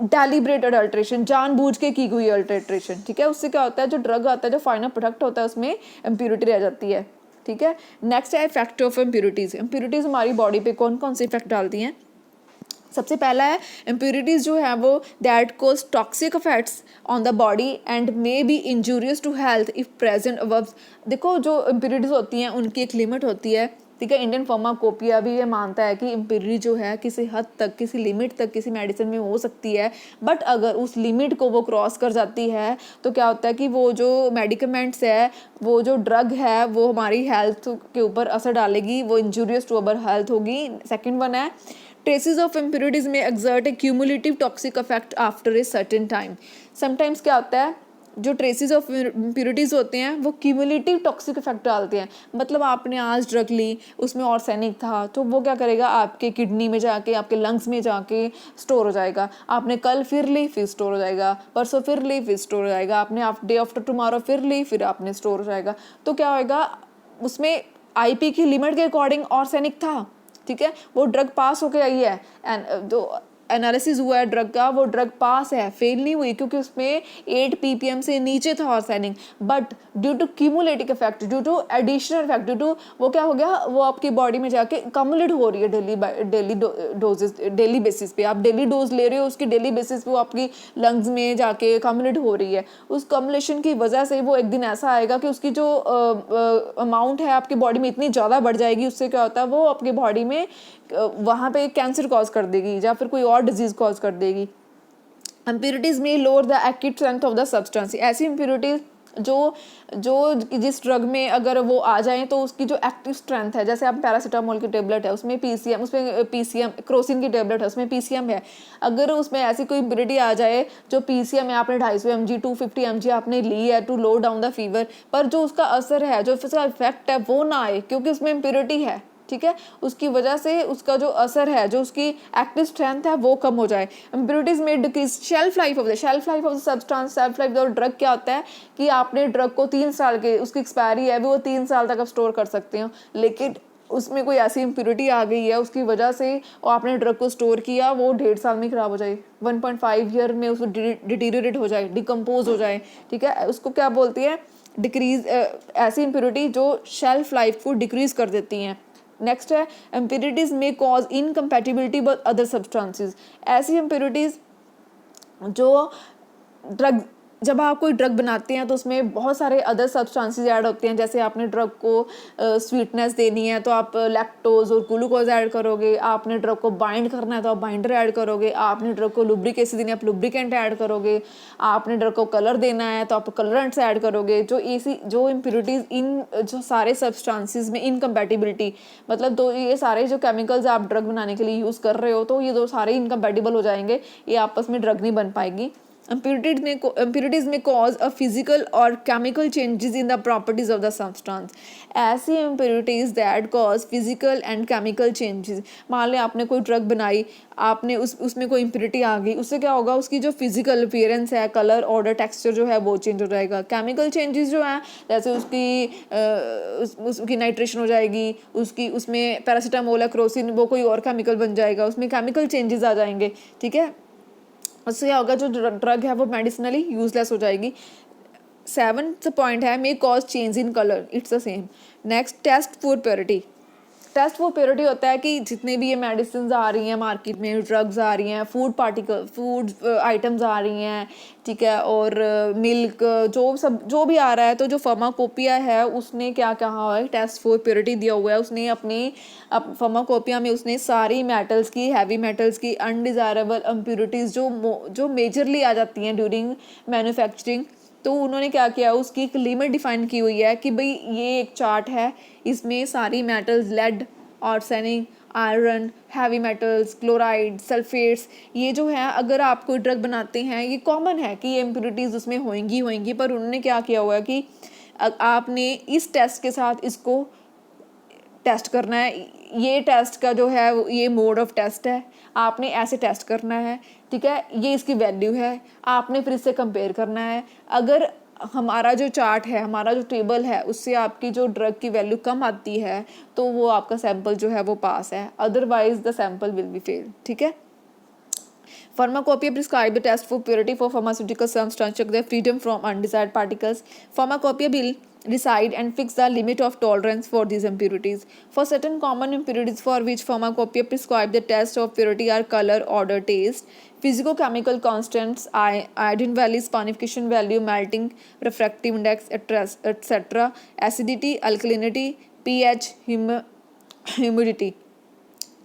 डेलिब्रेट अडल्ट्रेशन, जानबूझ के की हुई अडल्ट्रेशन, ठीक है। उससे क्या होता है, जो ड्रग आता है, जो फाइनल प्रोडक्ट होता है, उसमें इम्प्योरिटी रह जाती है, ठीक है। नेक्स्ट है इफेक्ट ऑफ इम्प्योरिटीज। इम्प्योरिटीज हमारी बॉडी पे कौन कौन से इफेक्ट डालती हैं। सबसे पहला है इम्प्योरिटीज़ जो है वो that cause toxic effects on the body and may be injurious to health if present above. देखो जो इम्प्योरिटीज़ होती हैं उनकी एक लिमिट होती है, ठीक है। इंडियन फार्माकोपिया भी ये मानता है कि इम्प्योरिटी जो है किसी हद तक, किसी लिमिट तक किसी मेडिसिन में हो सकती है, बट अगर उस लिमिट को वो क्रॉस कर जाती है तो क्या होता है कि वो जो मेडिकमेंट्स है, वो जो ड्रग है, वो हमारी हेल्थ के ऊपर असर डालेगी, वो इंजूरियस टू अवर हेल्थ होगी। सेकेंड वन है traces of impurities may exert a cumulative toxic effect after a certain time. Sometimes क्या होता है, जो ट्रेसेस ऑफ इम्प्योरिटीज़ होते हैं वो क्यूमुलेटिव टॉक्सिक इफेक्ट डालते हैं। मतलब आपने आज ड्रग ली, उसमें आर्सेनिक था, तो वो क्या करेगा, आपके किडनी में जाके, आपके लंग्स में जाके स्टोर हो जाएगा। आपने कल फिर ली, फिर स्टोर हो जाएगा, परसों फिर ली, फिर स्टोर हो जाएगा, आपने डे आफ्टर टुमारो फिर ली, फिर आपने स्टोर हो जाएगा। तो क्या होएगा, उसमें आईपी की लिमिट के अकॉर्डिंग आर्सेनिक था, ठीक है। वो ड्रग पास होके आई है, एंड जो एनालिसिस हुआ है ड्रग का, वो ड्रग पास है, फेल नहीं हुई, क्योंकि उसमें 8 ppm से नीचे था arsenic. But due to cumulative effect, due to additional effect, due to वो क्या हो गया, वो आपकी बॉडी में जाके कम्युलेट हो रही है डेली डोजेस, डेली बेसिस पे आप डेली डोज ले रहे हो, उसकी डेली बेसिस पे वो आपकी लंग्स में जाके कम्युलेट हो रही है। उस कम्युलेशन की वजह से वो एक दिन ऐसा आएगा कि उसकी जो अमाउंट है आपकी बॉडी में इतनी ज़्यादा बढ़ जाएगी, उससे क्या होता है, वो आपकी बॉडी में वहाँ पे कैंसर कॉज कर देगी या फिर कोई और डिजीज कॉज कर देगी। इम्प्योरिटीज में lower the active strength of the substance. ऐसी इम्प्योरिटीज जो जिस ड्रग में अगर वो आ जाएं तो उसकी जो एक्टिव स्ट्रेंथ है, जैसे आप पैरासीटामोल की टेबलेट है, उसमें पीसीएम क्रोसिन की टेबलेट है, उसमें पीसीएम है। अगर उसमें ऐसी कोई इम्प्योरिटी आ जाए जो पीसीएम है, आपने 250 mg 250 mg आपने ली है to low down the fever, पर जो उसका असर है, जो उसका इफेक्ट है वो ना आए, क्योंकि उसमें इम्प्योरिटी है, ठीक है, उसकी वजह से उसका जो असर है, जो उसकी एक्टिव स्ट्रेंथ है, वो कम हो जाए। इम्प्योरिटीज में decrease shelf life of the substance. Shelf life of drug क्या होता है कि आपने ड्रग को 3 साल के, उसकी एक्सपायरी है वो 3 साल तक आप स्टोर कर सकते हो, लेकिन उसमें कोई ऐसी इम्प्योरिटी आ गई है उसकी वजह से और आपने ड्रग को स्टोर किया, वो 1.5 साल में ख़राब हो जाए, 1.5 ईयर में उसको डिटीरियोरेट हो जाए, डिकम्पोज हो जाए, ठीक है, उसको क्या बोलती है, डिक्रीज, ऐसी इम्प्योरिटी जो शेल्फ लाइफ को डिक्रीज कर देती हैं। नेक्स्ट है इम्प्योरिटीज़ में cause incompatibility with other substances. ऐसी इम्प्योरिटीज़ जो ड्रग, जब आप कोई ड्रग बनाते हैं तो उसमें बहुत सारे अदर सब्सटेंसेस ऐड होते हैं। जैसे आपने ड्रग को स्वीटनेस देनी है तो आप लैक्टोज और ग्लूकोज ऐड करोगे, आपने ड्रग को बाइंड करना है तो आप बाइंडर ऐड करोगे, आपने ड्रग को लुब्रिकेसी देनी है आप लुब्रिकेंट ऐड करोगे, आपने ड्रग को कलर देना है तो आप कलरेंट्स ऐड करोगे। जो इम्प्योरिटीज़ इन जो सारे सब्सटेंसेस में इनकम्पैटिबिलिटी, मतलब तो ये सारे जो केमिकल्स आप ड्रग बनाने के लिए यूज़ कर रहे हो तो ये दो सारे इनकम्पैटिबल हो जाएंगे, ये आपस में ड्रग नहीं बन पाएगी। Impurities may cause a physical or chemical changes in the properties of the substance. ऐसी impurities that cause physical and chemical changes। मान लें आपने कोई ड्रग बनाई, आपने उसमें कोई impurity आ गई, उससे क्या होगा, उसकी जो फिजिकल अपीयरेंस है, कलर, ऑर्डर, टेक्सचर जो है वो चेंज हो जाएगा। केमिकल चेंजेस जो हैं जैसे उसकी नाइट्रेशन हो जाएगी, उसमें पैरासीटामोल, क्रोसिन, वो कोई और केमिकल बन जाएगा, उसमें केमिकल चेंजेस आ जाएंगे, ठीक है। उससे क्या होगा, जो ड्रग है वो मेडिसिनली यूजलेस हो जाएगी। 7th पॉइंट है may cause change in colour, it's the same. Next test for purity. Test for purity होता है कि जितने भी ये मेडिसिन आ रही हैं मार्केट में, ड्रग्स आ रही हैं, फूड आइटम्स आ रही हैं, ठीक है, और मिल्क, जो भी आ रहा है, तो जो फार्माकोपिया है उसने क्या कहा है, टेस्ट फॉर प्योरिटी दिया हुआ है। उसने अपनी फार्माकोपिया में उसने सारी मेटल्स की, हैवी मेटल्स की अनडिज़ायरेबल इम्प्योरिटीज़ जो मेजरली आ जाती हैं ड्यूरिंग मैन्युफैक्चरिंग, तो उन्होंने क्या किया, उसकी एक लिमिट डिफाइन की हुई है कि भाई ये एक चार्ट है, इसमें सारी metals, lead, arsenic, iron, heavy metals, chloride, sulphates, ये जो है अगर आप कोई ड्रग बनाते हैं ये कॉमन है कि ये इम्प्योरिटीज़ उसमें होंगी। पर उन्होंने क्या किया हुआ है कि आपने इस टेस्ट के साथ इसको टेस्ट करना है, ये टेस्ट का जो है ये मोड ऑफ टेस्ट है, आपने ऐसे टेस्ट करना है, ठीक है, ये इसकी वैल्यू है, आपने फिर इससे कंपेयर करना है। अगर हमारा जो चार्ट है, हमारा जो टेबल है, उससे आपकी जो ड्रग की वैल्यू कम आती है तो वो आपका सैंपल जो है वो पास है, otherwise the sample will be fail, ठीक है। Pharmacopoeia prescribe the test for purity for pharmaceutical substance, check their freedom from undesired particles. Pharmacopoeia will decide and fix the limit of tolerance for these impurities. For certain common impurities for which pharmacopoeia prescribe the test of purity are color, odor, taste, physicochemical constants, iodine value, sonification value, melting, refractive index, etc., acidity, alkalinity, pH, humidity,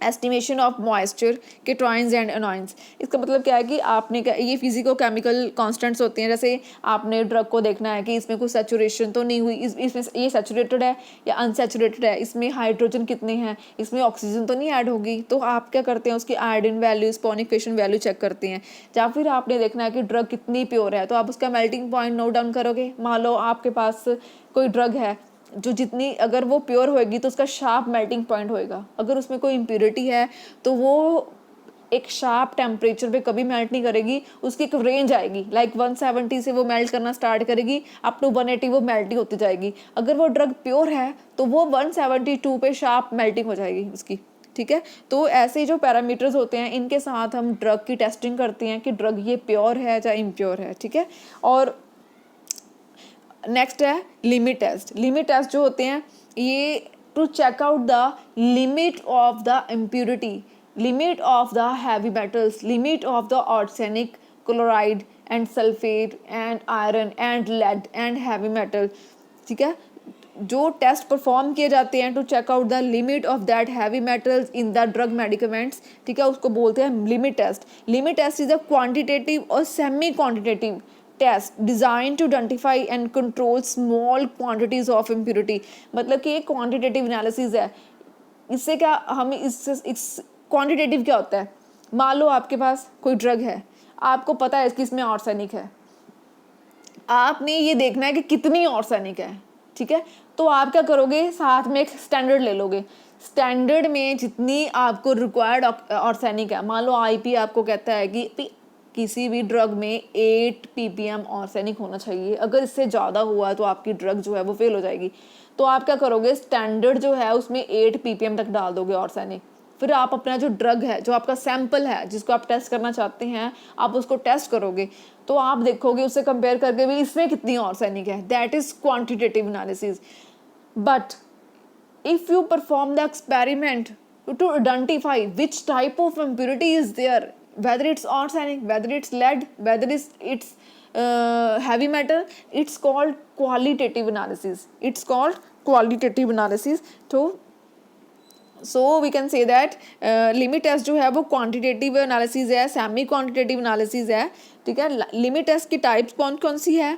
estimation of moisture, cations and anions. इसका मतलब क्या है कि आपने ये physico chemical constants होते हैं। जैसे आपने ड्रग को देखना है कि इसमें कुछ सैचुरेशन तो नहीं हुई, इसमें ये सैचुरेटेड है या अनसैचुरेटेड है, इसमें हाइड्रोजन कितने हैं, इसमें ऑक्सीजन तो नहीं ऐड होगी, तो आप क्या करते हैं, उसकी iodine value, saponification value check करते हैं। या फिर आपने देखना है कि ड्रग कितनी प्योर है, तो आप उसका मेल्टिंग पॉइंट नोट डाउन करोगे। मान लो आपके पास कोई ड्रग है जो जितनी अगर वो प्योर होएगी तो उसका शार्प मेल्टिंग पॉइंट होएगा, अगर उसमें कोई इम्प्योरिटी है तो वो एक शार्प टेम्परेचर पे कभी मेल्ट नहीं करेगी, उसकी एक रेंज आएगी, लाइक 170 से वो मेल्ट करना स्टार्ट करेगी, अप टू 180 वो मेल्ट ही होती जाएगी। अगर वो ड्रग प्योर है तो वो 172 पे शार्प मेल्टिंग हो जाएगी उसकी, ठीक है। तो ऐसे जो पैरामीटर्स होते हैं इनके साथ हम ड्रग की टेस्टिंग करते हैं कि ड्रग ये प्योर है या इम्प्योर है, ठीक है। और नेक्स्ट है लिमिट टेस्ट। लिमिट टेस्ट जो होते हैं ये to check out the limit of the impurity, limit of the heavy metals, limit of the arsenic, chloride and sulphate and iron and lead and heavy metal, ठीक है। जो test perform किए जाते हैं to check out the limit of that heavy metals in the drug medicaments, ठीक है, उसको बोलते हैं limit test. Limit test is a quantitative और semi quantitative test design to identify and control small quantities of impurity. मतलब कि एक quantitative analysis है। इससे क्या हम इस क्वांटिटेटिव क्या होता है, मान लो आपके पास कोई ड्रग है, आपको पता है कि इसमें आर्सेनिक है, आपने ये देखना है कि कितनी आर्सेनिक है, ठीक है। तो आप क्या करोगे, साथ में एक स्टैंडर्ड ले लोगे, स्टैंडर्ड में जितनी आपको रिक्वायर्ड आर्सेनिक है, मान लो आईपी आपको कहता है कि किसी भी ड्रग में 8 ppm आर्सेनिक होना चाहिए। अगर इससे ज़्यादा हुआ तो आपकी ड्रग जो है वो फेल हो जाएगी। तो आप क्या करोगे, स्टैंडर्ड जो है उसमें 8 ppm तक डाल दोगे आर्सेनिक। फिर आप अपना जो ड्रग है, जो आपका सैंपल है जिसको आप टेस्ट करना चाहते हैं, आप उसको टेस्ट करोगे तो आप देखोगे उससे कंपेयर करके भी इसमें कितनी आर्सेनिक है। That is quantitative analysis. But if you perform the experiment to identify which type of impurity is there, whether it's arsenic, whether it's lead, whether it's heavy metal, it's called qualitative analysis. It's called qualitative analysis. So we can say that limit test जो है वो quantitative analysis है, semi quantitative analysis है, ठीक है। Limit test की types कौन कौन सी है,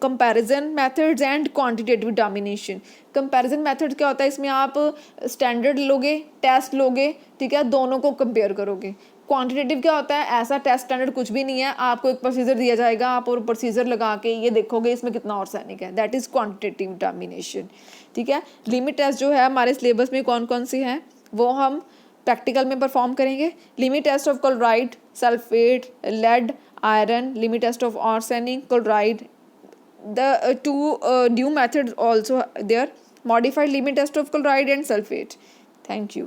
comparison methods and quantitative domination. Comparison method क्या होता है, इसमें आप स्टैंडर्ड लोगे, टेस्ट लोगे, ठीक है, दोनों को कंपेयर करोगे। क्वांटिटेटिव क्या होता है, ऐसा टेस्ट स्टैंडर्ड कुछ भी नहीं है, आपको एक प्रोसीजर दिया जाएगा, आप और प्रोसीजर लगा के ये देखोगे इसमें कितना आर्सेनिक है। दैट इज़ क्वांटिटेटिव डोमिनेशन, ठीक है। लिमिट टेस्ट जो है हमारे सिलेबस में कौन कौन सी हैं वो हम प्रैक्टिकल में परफॉर्म करेंगे। Limit test of chloride, sulphate, lead, iron, limit test of arsenic, chloride. The two new methods also there, modified limit test of chloride and sulfate. Thank you.